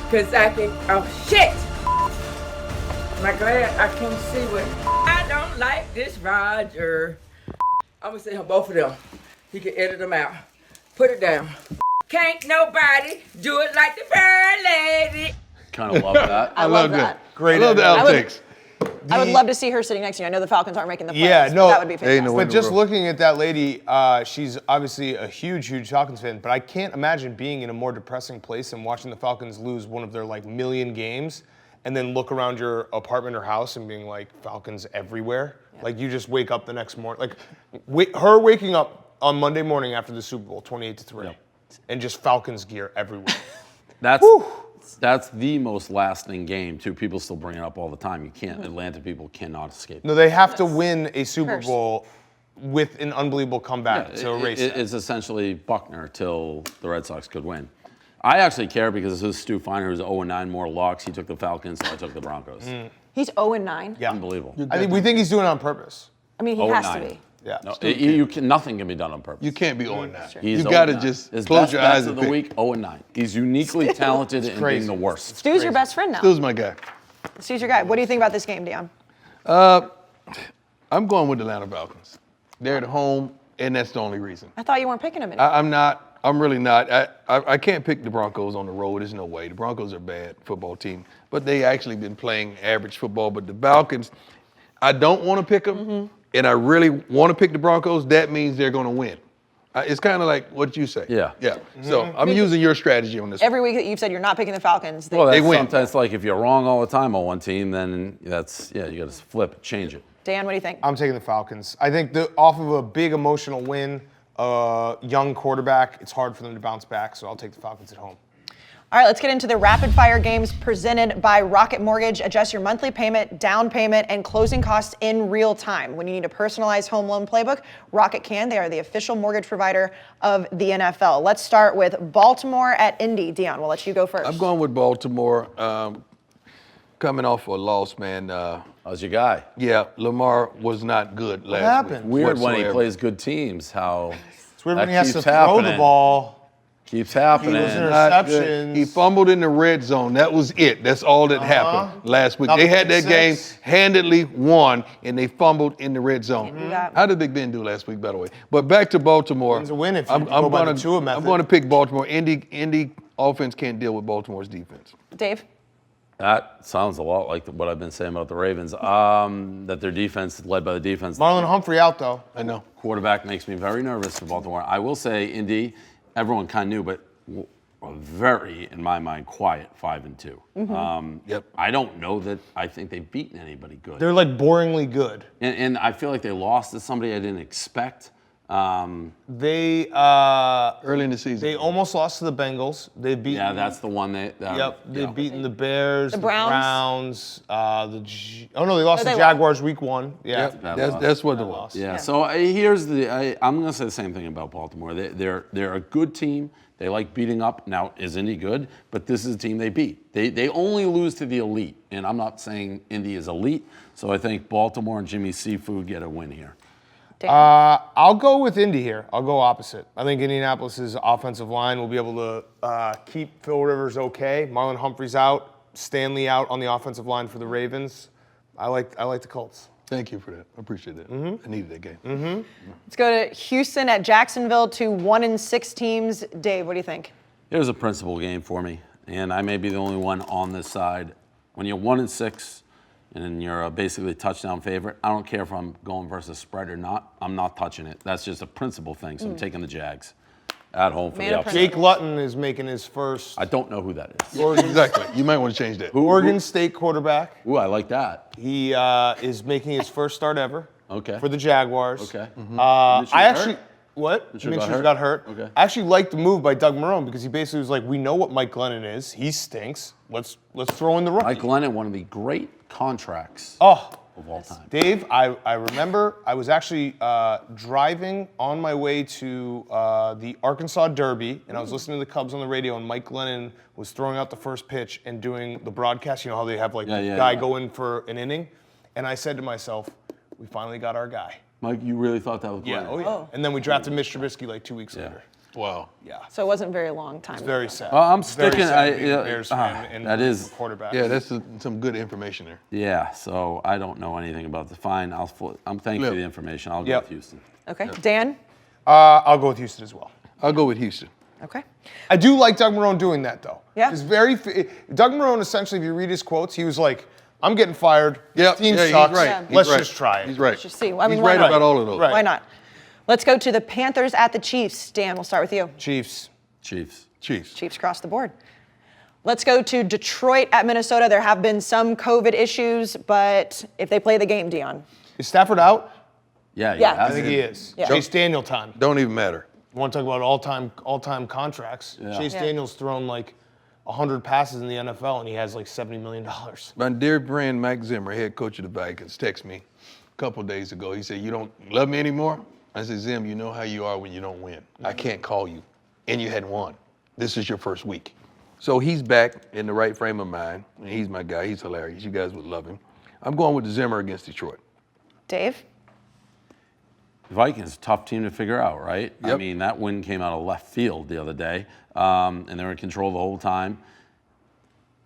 Because I can, oh shit. My glad I can't see what. I don't like this Roger. I'm gonna say both of them. He can edit them out. Put it down. Can't nobody do it like the bird lady. Kind of love that. I love that. Great. I love the outtakes. I would love to see her sitting next to you. I know the Falcons aren't making the playoffs. Yeah, no, but that would be fantastic. ain't no way. But just looking at that lady, she's obviously a huge Falcons fan, but I can't imagine being in a more depressing place than watching the Falcons lose one of their like million games and then look around your apartment or house and being like, Falcons everywhere. Yeah. Like you just wake up the next morning. Like her waking up on Monday morning after the Super Bowl, 28-3, and just Falcons gear everywhere. That's the most lasting game, too. People still bring it up all the time. You can't. Atlanta people cannot escape. No, they have to win a Super Bowl with an unbelievable comeback to erase that. It's essentially Buckner till the Red Sox could win. I actually care because this is Stu Feiner, who's 0-9 more locks. He took the Falcons, so I took the Broncos. He's 0-9. Yeah. Unbelievable. We think he's doing it on purpose. I mean, he has to be. Yeah. No, nothing can be done on purpose. You can't be 0-9. He's You got to 0-9. just His close best your bets eyes of and the pick. week, 0-9. He's uniquely talented in being the worst. Stu's your best friend now. Stu's my guy. Stu's your guy. What do you think about this game, Deion? I'm going with the Atlanta Falcons. They're at home, and that's the only reason. I thought you weren't picking him anymore. I'm not. I'm really not. I can't pick the Broncos on the road. There's no way. The Broncos are a bad football team, but they actually been playing average football. But the Falcons, I don't want to pick them, and I really want to pick the Broncos. That means they're going to win. It's kind of like what you say. Yeah. Yeah. So I'm using your strategy on this. Every week that you've said you're not picking the Falcons, Well, that's they win. sometimes like if you're wrong all the time on one team, then you got to flip it, change it. Dan, what do you think? I'm taking the Falcons. I think off of a big emotional win, young quarterback, it's hard for them to bounce back, so I'll take the Falcons at home. All right, let's get into the rapid fire games presented by Rocket Mortgage. Adjust your monthly payment, down payment, and closing costs in real time. When you need a personalized home loan playbook, Rocket can. They are the official mortgage provider of the NFL. Let's start with Baltimore at Indy. Deion, we'll let you go first. I'm going with Baltimore. Coming off a loss, man. How's your guy? Yeah, Lamar was not good last happened? week. Weird when he whatsoever. plays good teams, how It's weird that when he has to keeps throw happening. the ball. Keeps happening. He was in Not good. Interceptions. He fumbled in the red zone. That was it. That's all that happened last week. Not They the had that pick game six. handedly won, and they fumbled in the red zone. do that. How did Big Ben do last week, by the way? But back to Baltimore. Win's a win if you go by the Tua method. I'm going to pick Baltimore. Indy offense can't deal with Baltimore's defense. Dave? That sounds a lot like what I've been saying about the Ravens. That their defense, led by the defense. Marlon Humphrey out, though. I know. Quarterback makes me very nervous for Baltimore. I will say, Indy, everyone kind of knew, but are very, in my mind, quiet 5-2. Yep. I don't know that I think they've beaten anybody good. They're like boringly good. And I feel like they lost to somebody I didn't expect. They Early in the season. they almost lost to the Bengals. They've beaten. Yeah, that's the one that. They've beaten the Bears, The the Browns. Browns, they lost they to Jaguars week 1. Yeah. Yep. That's what it was. Yeah. So here's I'm going to say the same thing about Baltimore. They're a good team. They like beating up. Now, is Indy good? But this is a team they beat. They only lose to the elite, and I'm not saying Indy is elite. So I think Baltimore and Jimmy Seafood get a win here. I'll go with Indy here. I'll go opposite. I think Indianapolis's offensive line will be able to keep Phil Rivers okay. Marlon Humphrey's out. Stanley out on the offensive line for the Ravens. I like the Colts. Thank you for that. I appreciate that. I needed that game. Let's go to Houston at Jacksonville, 2 1-6 teams. Dave, what do you think? It was a principal game for me, and I may be the only one on this side. When you're 1-6 and you're basically a touchdown favorite, I don't care if I'm going versus spread or not. I'm not touching it. That's just a principal thing, so I'm taking the Jags at home for Man the of upset. Jake Luton is making his first I don't know who that is. Exactly. You might want to change that. Oregon State quarterback. Ooh, I like that. He is making his first start ever. Okay. For the Jaguars. Okay. I got actually. hurt? What? Mitchell Mitchell got got hurt. Okay. I actually liked the move by Doug Marrone because he basically was like, we know what Mike Glennon is. He stinks. Let's throw in the rookie. Mike Glennon, one of the great contracts Oh, of all time. Dave, I remember I was actually driving on my way to the Arkansas Derby, and I was listening to the Cubs on the radio, and Mike Glennon was throwing out the first pitch and doing the broadcast. You know how they have the guy go in for an inning? And I said to myself, we finally got our guy. Mike, you really thought that was Yeah, Glennon? oh yeah. And then we drafted Mitch Trubisky like 2 weeks later. Wow. Yeah. So it wasn't a very long time. It's very sad. Well, I'm It's very sticking. sad being a Bears that fan and is. quarterback. Yeah, that's some good information there. Yeah. So I don't know anything about the fine. I'm thankful for the information. I'll go Yep. with Houston. Okay. Dan? I'll go with Houston as well. I'll go with Houston. Okay. I do like Doug Marrone doing that, though. Yeah. It's Doug Marrone, essentially, if you read his quotes, he was like, I'm getting fired. Yep. Team Yeah, he's sucks. right. Yeah. He's Let's right. just try it. He's right. Let's just see. I mean, He's why right not? about all of those. Right. Why not? Let's go to the Panthers at the Chiefs. Dan, we'll start with you. Chiefs. Chiefs. Chiefs. Chiefs across the board. Let's go to Detroit at Minnesota. There have been some COVID issues, but if they play the game, Deion. Is Stafford out? Yeah. Yeah. I think he is. Yeah. Chase Daniel time. Don't even matter. You want to talk about all-time contracts? Yeah. Chase Yeah. Daniel's thrown like 100 passes in the NFL, and he has like $70 million. My dear friend Mike Zimmer, head coach of the Vikings, texted me couple days ago. He said, "You don't love me anymore?" I said, "Zim, you know how you are when you don't win. I can't call you, and you hadn't won. This is your first week." So he's back in the right frame of mind, and he's my guy. He's hilarious. You guys would love him. I'm going with Zimmer against Detroit. Dave? The Vikings, tough team to figure out, right? Yep. I mean, that win came out of left field the other day, and they were in control the whole time.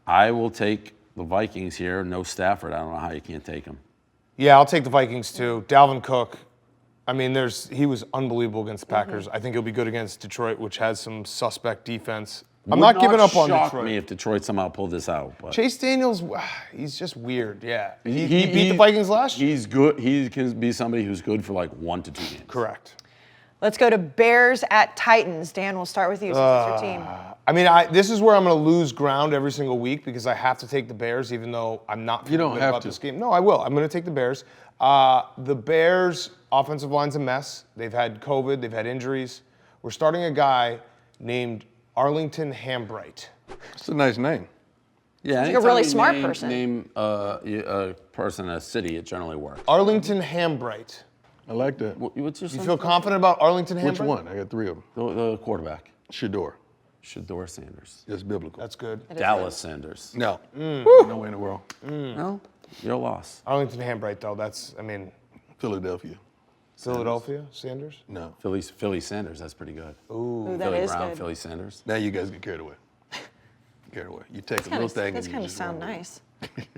I will take the Vikings here. No Stafford. I don't know how you can't take him. Yeah, I'll take the Vikings too. Dalvin Cook. I mean, he was unbelievable against the Packers. I think he'll be good against Detroit, which has some suspect defense. I'm not giving up on Shock Detroit. me if Detroit somehow pulled this out. But. Chase Daniels, he's just weird. Yeah, he beat the Vikings last year. He's good. He can be somebody who's good for like 1 to 2 games. Correct. Let's go to Bears at Titans. Dan, we'll start with you since it's your team. I mean, this is where I'm going to lose ground every single week because I have to take the Bears, even though I'm not feeling good about this game. No, I will. I'm going to take the Bears. The Bears' offensive line's a mess. They've had COVID. They've had injuries. We're starting a guy named Arlington Hambright. It's a nice name. Yeah, like a really smart person. Name a person in a city, it generally works. Arlington Hambright. I like that. What's your You feel confident about Arlington Hambright? Which one? I got 3 of them. The quarterback. Shador. Shador Sanders. That's biblical. That's good. Dallas Sanders. No. No way in the world. No, your loss. Arlington Hambright, though, Philadelphia. Philadelphia Sanders? No. Philly Sanders, that's pretty good. Ooh, that Philly is Brown, good. Philly Sanders. Now you guys get carried away. Carried away. You take a little thing That's and kind you of just sound run with it.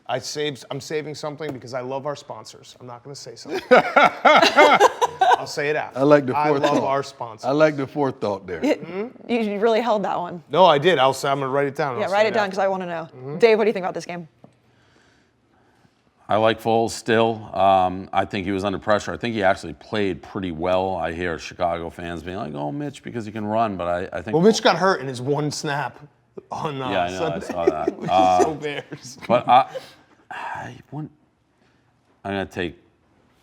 nice. I'm saving something because I love our sponsors. I'm not going to say something. I'll say it after. I like the forethought. I love our sponsors. I like the forethought there. You really held that one. No, I did. I'm going to write it down. Yeah, write it down because I want to know. Dave, what do you think about this game? I like Foles still. I think he was under pressure. I think he actually played pretty well. I hear Chicago fans being like, "Oh, Mitch, because he can run," but I think. Well, Mitch got hurt in his one snap on yeah, I know. Sunday. I saw that. Which is so Bears. But I'm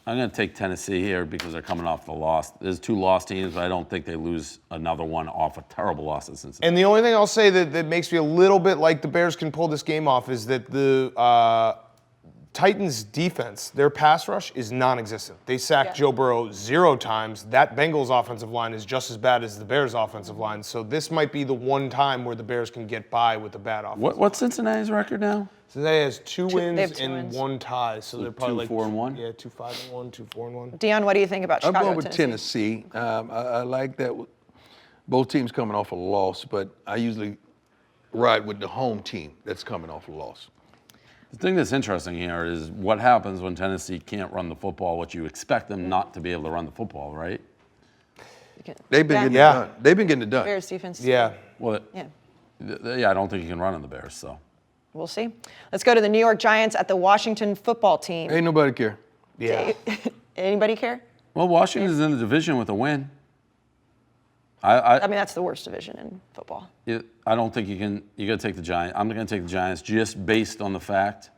gonna take Tennessee here because they're coming off the loss. There's 2 lost teams, but I don't think they lose another one off a terrible loss to Cincinnati. And the only thing I'll say that makes me a little bit like the Bears can pull this game off is that the Titans' defense, their pass rush is non-existent. They sacked Joe Burrow 0 times. That Bengals offensive line is just as bad as the Bears offensive line. So this might be the one time where the Bears can get by with the bad offense. What's Cincinnati's record now? Cincinnati has 2 wins they have 2 and wins. 1 tie. So they're probably 2-4-1? Yeah, 2-5-1, 2-4-1. Dion, what do you think about I'm Chicago? going with Tennessee. I like that. Both teams coming off a loss, but I usually ride with the home team that's coming off a loss. The thing that's interesting here is what happens when Tennessee can't run the football, what you expect them not to be able to run the football, right? They've been getting it done. They've been getting it done. Bears defense. Yeah. Well, Yeah. I don't think you can run on the Bears, so. We'll see. Let's go to the New York Giants at the Washington football team. Ain't nobody care. Yeah. Anybody care? Well, Washington's in the division with a win. I mean, that's the worst division in football. I don't think you can. You got to take the Giants. I'm going to take the Giants just based on the fact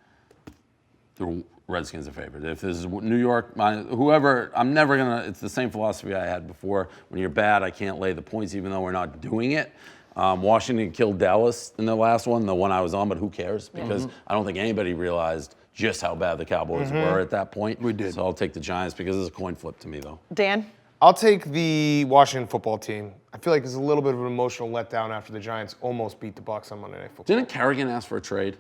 the Redskins are favored. If this is New York, whoever, I'm never going to. It's the same philosophy I had before. When you're bad, I can't lay the points, even though we're not doing it. Washington killed Dallas in the last one, the one I was on, but who cares? Because I don't think anybody realized just how bad the Cowboys were at that point. We did. So I'll take the Giants because it's a coin flip to me, though. Dan? I'll take the Washington football team. I feel like it's a little bit of an emotional letdown after the Giants almost beat the Bucs on Monday Night Football. Didn't Kerrigan ask for a trade?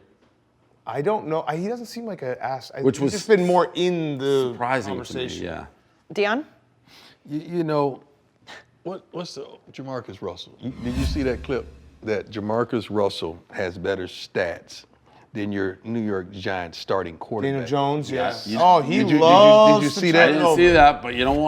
I don't know. He doesn't seem like an ass. Which he's was just been more in the surprising conversation. to me, yeah. Dion? You know, what's the Jamarcus Russell? Did you see that clip that Jamarcus Russell has better stats than your New York Giants starting quarterback? Daniel Jones, Yes. Oh, he Did you loves see to that? I didn't see that, but you don't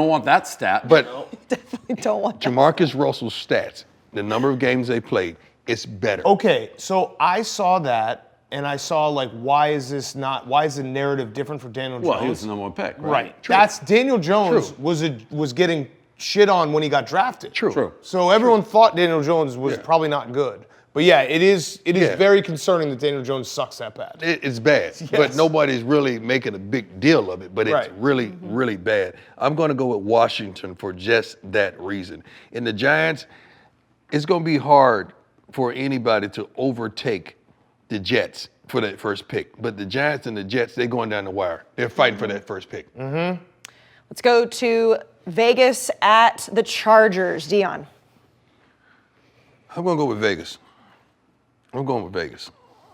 want that stat. But Definitely don't want that. Jamarcus Russell's stats, the number of games they played, it's better. Okay, so I saw that, and I saw why is the narrative different for Daniel Jones? Well, he was the number 1 pick, right? Right. That's Daniel Jones was getting shit on when he got drafted. True. So everyone thought Daniel Jones was probably not good. But yeah, it is very concerning that Daniel Jones sucks that bad. It's bad, but nobody's really making a big deal of it, but it's really, really bad. I'm going to go with Washington for just that reason. In the Giants, it's going to be hard for anybody to overtake the Jets for that first pick. But the Giants and the Jets, they're going down the wire. They're fighting for that first pick. Let's go to Vegas at the Chargers. Deion. I'm going to go with Vegas. I'm going with Vegas.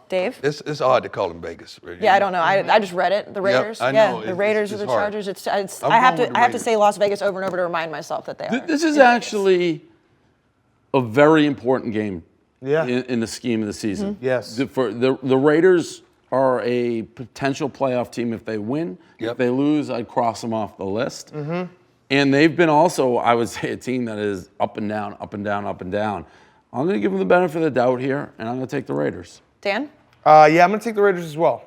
Dave? It's odd to call them Vegas. Right? Yeah, I don't know. I just read it. The Raiders. I know. The Raiders it's or the hard. Chargers. I'm I have going with the to say Raiders. Las Vegas over and over to remind myself that they are. This is actually a very important game Yeah. in the scheme of the season. Yes. The Raiders are a potential playoff team if they win. Yep. If they lose, I'd cross them off the list. And they've been also, I would say, a team that is up and down, up and down, up and down. I'm going to give them the benefit of the doubt here, and I'm going to take the Raiders. Dan? Yeah, I'm going to take the Raiders as well.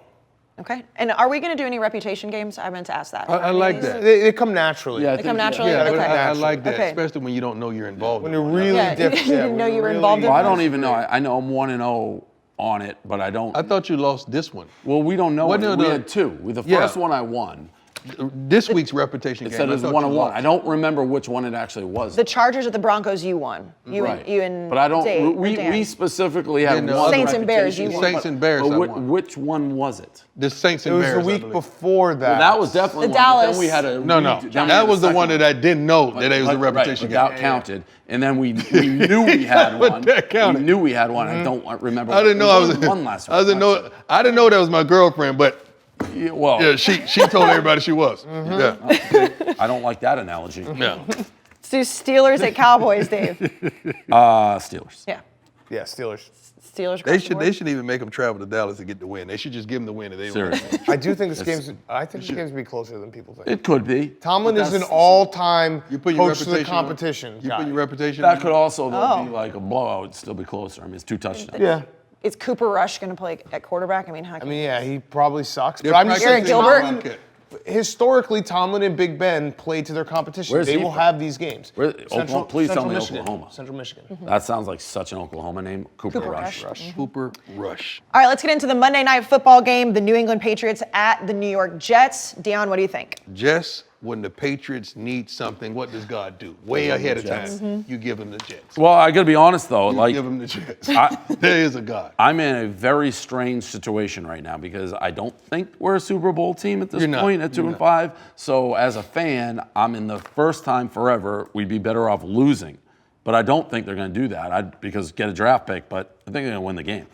Okay. And are we going to do any reputation games? I meant to ask that. I like that. They come naturally. Yeah, I They think- come naturally? Yeah, Okay. but I like that, Okay. especially when you don't know you're involved. When in you're it. really Yeah, different. you didn't know you were involved in Well, I it. don't even know. I know I'm 1-0 on it, but I don't. I thought you lost this one. Well, we don't know. What it. are We the- had two. With the Yeah. first one, I won. This week's reputation It game. said it I was thought you 1-1. lost. I don't remember which one it actually was. The Chargers at the Broncos, you won. Right. You and But I don't. Dave, or we Dan. specifically had Then the one. Saints and Bears, you reputation won. Saints and Bears, But I won. which one was it? The Saints It and was Bears. the I week believe. before that. Well, that was definitely The one. but Dallas- Then we had a No. then we That had was the second one that I didn't know that it was a Right, reputation but game. that counted. And then we knew we had But one. that counted. We knew we had one. I don't remember. I didn't know I was. one last week. I didn't know. I didn't know that was my girlfriend, but Yeah, well, yeah, she told everybody she was. Yeah. I don't like that analogy. Yeah. Let's do Steelers at Cowboys, Dave. Steelers. Yeah. Yeah, Steelers. Steelers. They across the should. board. They should even make them travel to Dallas to get the win. They should just give them the win. If they don't. Seriously. I do think this game's. I think this game's be closer than people think. It could be. Tomlin But is an that's- all-time You put your coach to the reputation. competition. You guy. put your reputation. That could also though, Oh. be like a blowout. It'd still be closer. I mean, it's 2 touchdowns. Yeah. Is Cooper Rush going to play at quarterback? I mean, how I can mean, yeah, he probably sucks. They're But I'm just saying, Eric Gilbert? Tomlin, historically, Tomlin and Big Ben played to their competition. Where's They he will from? have these games. Oklahoma? Please tell me Michigan. Oklahoma. Central Michigan. That sounds like such an Oklahoma name. Cooper Rush. Cooper Rush. All right, let's get into the Monday Night Football game. The New England Patriots at the New York Jets. Deion, what do you think? Jess, when the Patriots need something, what does God do? Way ahead of Jets. time, you give them the Jets. Well, I got to be honest though. You Like, give them the Jets. I- There is a God. I'm in a very strange situation right now because I don't think we're a Super Bowl team at this You're not. point at 2 You're and not. 5. So as a fan, I'm in the first time forever we'd be better off losing. But I don't think they're going to do that because get a draft pick. But I think they're going to win the game.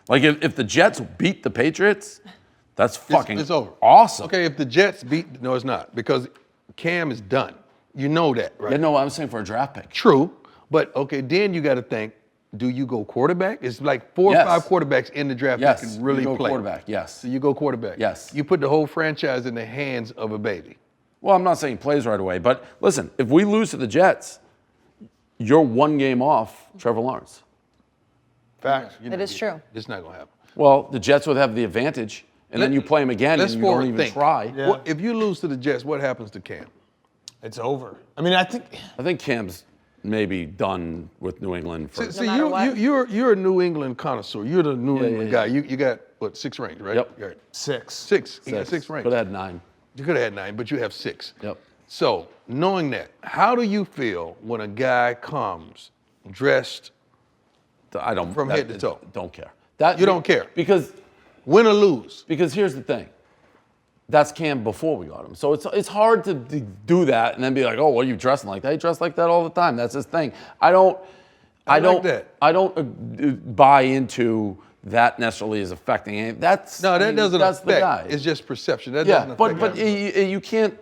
Like if the Jets beat the Patriots, that's fucking It's over. awesome. Okay, if the Jets beat, no, it's not because Cam is done. You know that, right? Yeah, no, I'm saying for a draft pick. True, but okay, then you got to think: do you go quarterback? It's like 4 Yes. or 5 quarterbacks in the draft Yes, that can really you go play. quarterback. Yes. So you go quarterback. Yes. You put the whole franchise in the hands of a baby. Well, I'm not saying he plays right away, but listen, if we lose to the Jets, you're 1 game off Trevor Lawrence. Facts. It is true. It's not gonna happen. Well, the Jets would have the advantage, and then you play him again, and Let's you forward don't even think. try. Yeah. What, if you lose to the Jets, what happens to Cam? It's over. I mean, I think. I think Cam's maybe done with New England for. See, matter what? you're a New England connoisseur. You're the New Yeah, England yeah, guy. You got what, 6 rings, right? Yep. You're right. 6. 6. You got 6 rings. Could have had 9. You could have had 9, but you have 6. Yep. So, knowing that, how do you feel when a guy comes dressed, I don't. From head to toe. Don't care. That You don't care? because win or lose? here's the thing. That's Cam before we got him. So it's hard to do that and then be like, oh, well, you dressing like that? He dressed like that all the time. That's his thing. I don't like that. I don't buy into that necessarily is affecting anything. That's No, that doesn't that's affect. the guy. It's just perception. That Yeah, doesn't but affect everybody.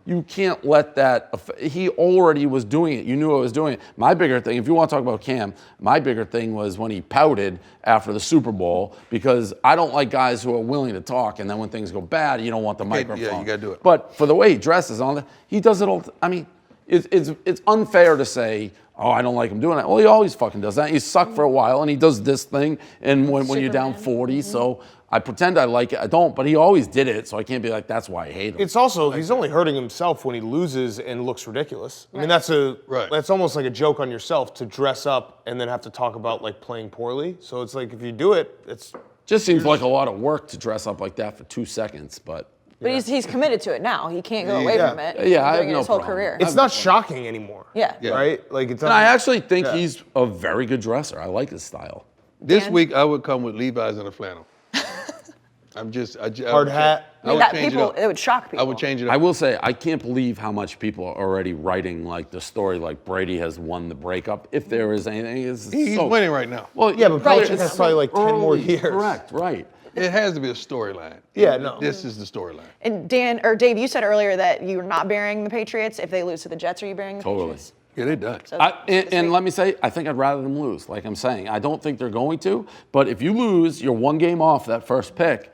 you can't let that affect. He already was doing it. You knew I was doing it. My bigger thing, if you want to talk about Cam, my bigger thing was when he pouted after the Super Bowl because I don't like guys who are willing to talk and then when things go bad, you don't want the microphone. yeah, you gotta do it. But for the way he dresses on it, he does it all. I mean, it's unfair to say, oh, I don't like him doing that. Well, he always fucking does that. He sucked for a while and he does this thing and when you're down 40, so I pretend I like it. I don't, but he always did it, so I can't be like, that's why I hate him. It's also he's only hurting himself when he loses and looks ridiculous. I mean, that's almost like a joke on yourself to dress up and then have to talk about like playing poorly. So it's like if you do it, it's Just seems like a lot of work to dress up like that for 2 seconds, but. But he's committed to it now. He can't go away Yeah. from it. Yeah, He's I have doing it no his whole problem. career. it's not shocking anymore. Yeah. Right? Like it's. And I actually think he's a very good dresser. I like his style. This Dan? week, I would come with Levi's and a flannel. Hard hat. I mean, it would shock people. I would change it up. I will say, I can't believe how much people are already writing like the story like Brady has won the breakup. If there is anything, he's winning right now. Well, yeah, but Belichick has probably like 10 more years. Correct, right. It has to be a storyline. Yeah, no. This is the storyline. And Dave, you said earlier that you're not burying the Patriots. If they lose to the Jets, are you burying the Patriots? Yeah, they're done. So, and let me say, I think I'd rather them lose. Like I'm saying, I don't think they're going to. But if you lose, you're one game off that first pick.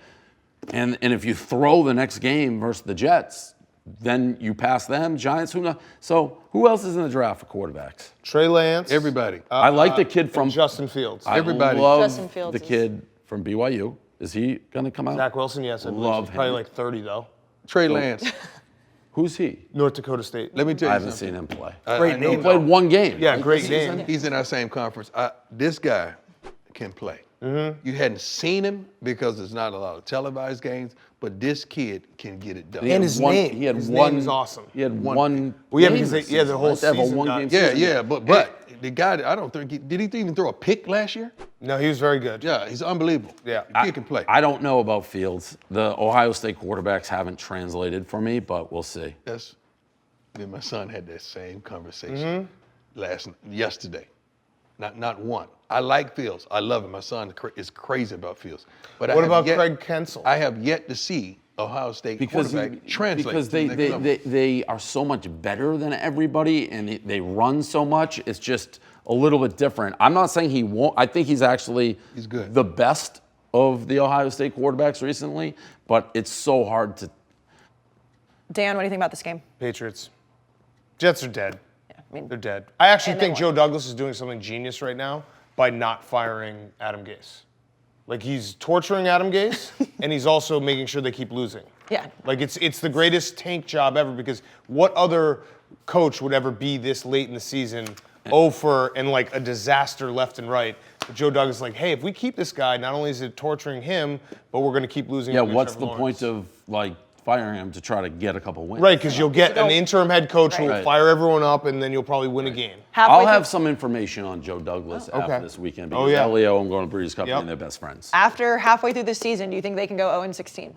And if you throw the next game versus the Jets, then you pass them, Giants, who knows? So who else is in the draft for quarterbacks? Trey Lance. Everybody. I like the kid from Justin Fields. Everybody. I love Justin Fields the kid from BYU. Is he going to come out? Zach Wilson, yes. I believe Love he's probably him. like 30, though. Trey Lance. Who's he? North Dakota State. Let me tell I you haven't something. seen him play. Great name. He played one game. Yeah, great game. He's in our same conference. This guy can play. You hadn't seen him because there's not a lot of televised games, but this kid can get it done. And his name. He had His one. name is awesome. He had one. Well, yeah, game because this the whole season, right? They have a season one-game got- season. Yeah, but the guy, I don't think, did he even throw a pick last year? No, he was very good. Yeah, he's unbelievable. Yeah. The kid can play. I don't know about Fields. The Ohio State quarterbacks haven't translated for me, but we'll see. Then my son had that same conversation yesterday. Not one. I like Fields. I love him. My son is crazy about Fields. But What about Craig Kensel? I have yet to see Ohio State quarterback translate. Because to the next level. they are so much better than everybody, and they run so much. It's just a little bit different. I'm not saying he won't. I think he's good. The best of the Ohio State quarterbacks recently, but it's so hard to. Dan, what do you think about this game? Patriots. Jets are dead. Yeah, I mean, They're dead. I actually And they think won. Joe Douglas is doing something genius right now by not firing Adam Gase. Like, he's torturing Adam Gase, and he's also making sure they keep losing. Yeah. Like, it's the greatest tank job ever, because what other coach would ever be this late in the season, and like a disaster left and right? But Joe Douglas is like, hey, if we keep this guy, not only is it torturing him, but we're going to keep losing. Yeah, against what's Trevor the Lawrence. point of like firing him to try to get a couple wins? Right, because you'll get an interim head coach who will Right. fire everyone up, and then you'll probably win a game. I'll have some information on Joe Douglas after Okay. this weekend Oh, because yeah. Leo and going to Breeze Cup Yep. and they're best friends. After halfway through the season, do you think they can go 0-16?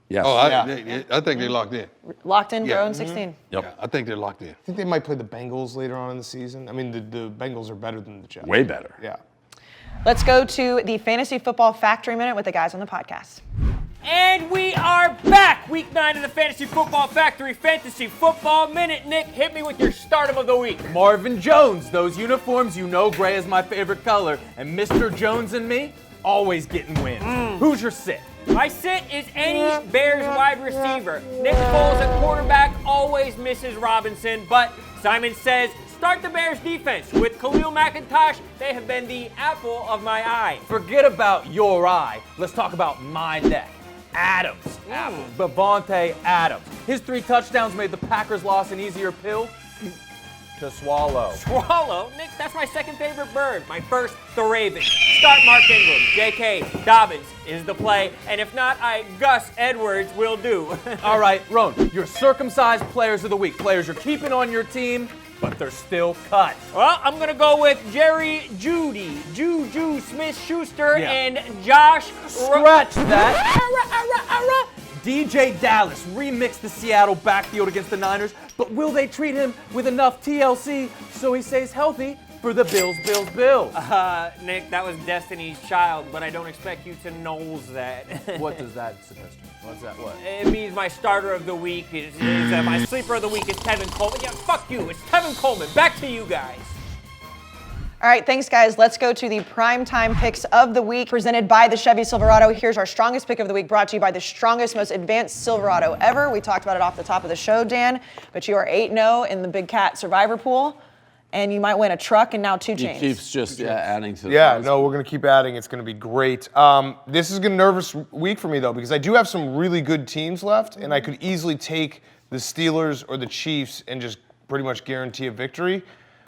Yes. Oh, I think they're locked in. Locked in Yeah. for 0-16? Yep. Yeah, I think they're locked in. I think they might play the Bengals later on in the season. I mean, the Bengals are better than the Jets. Way better. Yeah. Let's go to the Fantasy Football Factory Minute with the guys on the podcast. And we are back! Week 9 of the Fantasy Football Factory Fantasy Football Minute. Nick, hit me with your stardom of the week. Marvin Jones, those uniforms, you know gray is my favorite color. And Mr. Jones and me, always getting wins. Who's your sit? My sit is any Bears wide receiver. Nick Foles at quarterback always misses Robinson, but Simon says start the Bears defense. With Khalil McIntosh, they have been the apple of my eye. Forget about your eye. Let's talk about my neck. Adams. Bavonte Adams. His 3 touchdowns made the Packers' loss an easier pill to swallow. Swallow? Nick, that's my second favorite bird. My first, the Ravens. Start Mark Ingram. J.K. Dobbins is the play. And if not, Gus Edwards will do. All right, Roan, your circumcised players of the week. Players you're keeping on your team, but they're still cut. Well, I'm going to go with Jerry Jeudy, Juju Smith-Schuster, Yeah. and Josh... Scratch that. DJ Dallas remixed the Seattle backfield against the Niners, but will they treat him with enough TLC so he stays healthy for the Bills? Nick, that was Destiny's Child, but I don't expect you to know that. What does that suggest? What's that? What? It means my starter of the week is my sleeper of the week is Tevin Coleman. Yeah, fuck you. It's Tevin Coleman. Back to you guys. All right, thanks, guys. Let's go to the primetime picks of the week presented by the Chevy Silverado. Here's our strongest pick of the week brought to you by the strongest, most advanced Silverado ever. We talked about it off the top of the show, Dan, but you are 8-0 in the Big Cat Survivor Pool, and you might win a truck and now 2 chains. He keeps just adding to the Yeah, prize. no, we're going to keep adding. It's going to be great. This is a nervous week for me, though, because I do have some really good teams left, and I could easily take the Steelers or the Chiefs and just pretty much guarantee a victory.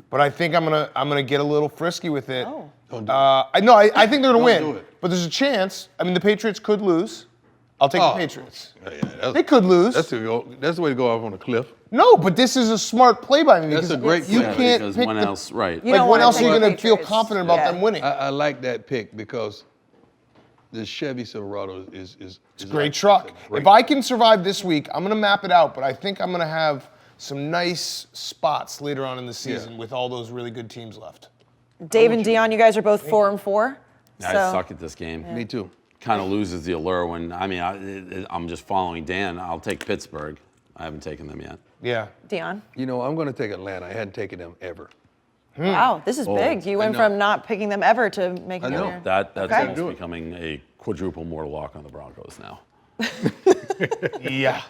But I think I'm gonna get a little frisky with it. Oh. Don't do it. I think they're gonna win. do it. But there's a chance. I mean, the Patriots could lose. I'll take the Patriots. Yeah, They could lose. That's the way to go off on a cliff. No, but this is a smart play by me. That's because a great You play. can't Because pick when the, else, right. You like don't when wanna else are take you the gonna feel Patriots. confident about Yeah. them winning? I like that pick because the Chevy Silverado is a great truck. If I can survive this week, I'm gonna map it out, but I think I'm gonna have some nice spots later on in the season with all those really good teams left. Dave and Deion, you guys are both 4-4. I suck at this game. Me too. Kind of loses the allure when, I'm just following Dan. I'll take Pittsburgh. I haven't taken them yet. Yeah. Deion? You know, I'm going to take Atlanta. I hadn't taken them ever. Wow, this is big. You went from not picking them ever to making them here. That's almost becoming a quadruple mortal lock on the Broncos now. Yeah.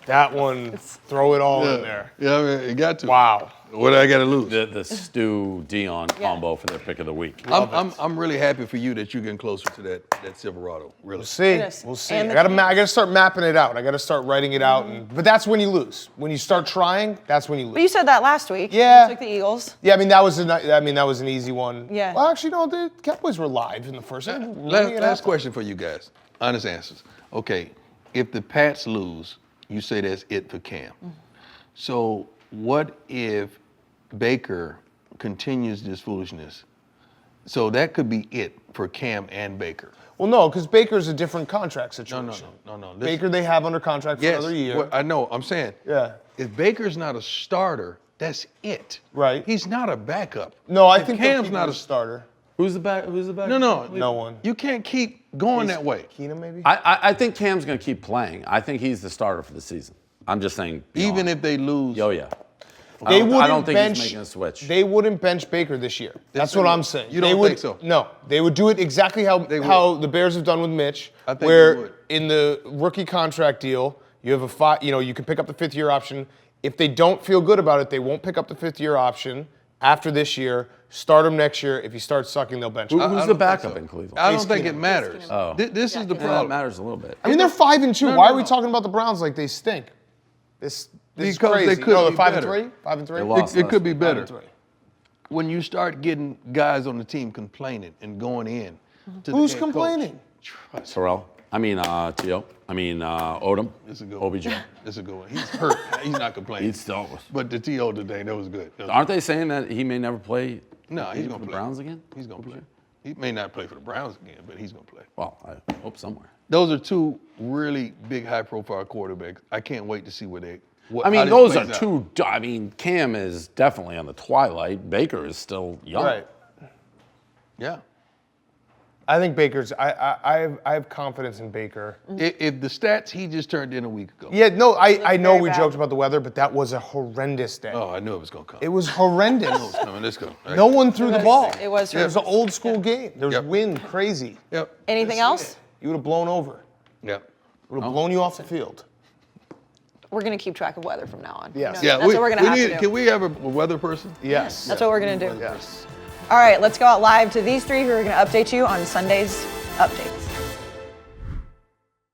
That one, throw it all in there. Yeah, I mean, you got to. Wow. What do I got to lose? The Stu Deion combo for their pick of the week. I'm really happy for you that you're getting closer to that Silverado. Really. We'll see. We'll see. I gotta start mapping it out. I gotta start writing it out. But that's when you lose. When you start trying, that's when you lose. But you said that last week. Yeah. You took the Eagles. Yeah, that was an easy one. Yeah. Well, actually, no, the Cowboys were live in the first. Last question for you guys. Honest answers. Okay, if the Pats lose, you say that's it for Cam. So what if Baker continues this foolishness? So that could be it for Cam and Baker. Well, no, because Baker's a different contract situation. No. Baker they have under contract for another year. Well, I know. I'm saying. Yeah. If Baker's not a starter, that's it. Right. He's not a backup. No, I if think Cam's not a starter. Who's the back? No one. You can't keep going that way. Keenum, maybe? I think Cam's going to keep playing. I think he's the starter for the season. I'm just saying. Even if they lose. Oh, yeah. I don't think he's making a switch. They wouldn't bench Baker this year. That's what I'm saying. You don't think so? No, they would do it exactly how the Bears have done with Mitch, I think they where would. in the rookie contract deal, you have you can pick up the 5th-year option. If they don't feel good about it, they won't pick up the 5th-year option after this year. Start him next year. If he starts sucking, they'll bench him. Who's the backup in Cleveland? I don't think it matters. Oh. This is the That problem. matters a little bit. I mean, they're 5-2. Why are we talking about the Browns like they stink? This is Because crazy. they could no, be they're better. 5-3. 5-3. They lost It could be better. 5-3. When you start getting guys on the team complaining and going in. To Who's the head complaining? Coach. Terrell. T.O. Odom. This is a good OBJ. one. This is a good one. He's hurt. He's not complaining. He's still. But the T.O. today, that was good. Aren't they saying that he may never play? No, he's for going to the play. Browns again? He's going to play. He may not play for the Browns again, but he's going to play. Well, I hope somewhere. Those are two really big, high-profile quarterbacks. I can't wait to see where they. Those are two. Cam is definitely on the twilight. Baker is still young. Right. Yeah. I think Baker's. I have confidence in Baker. If the stats he just turned in a week ago. Yeah, no, I know very we bad. joked about the weather, but that was a horrendous day. Oh, I knew it was going to come. It was horrendous. I knew it was coming. Let's go. No one threw the ball. It was. It was an old school game. There was wind, crazy. Yep. Anything else? You would have blown over. Yep. Would have blown you off the field. We're going to keep track of weather from now on. Yes. You know, that's what we're going to have to do. Can we have a weather person? Yes. That's what we're going to do. Yes. All right, let's go out live to these three who are going to update you on Sunday's update.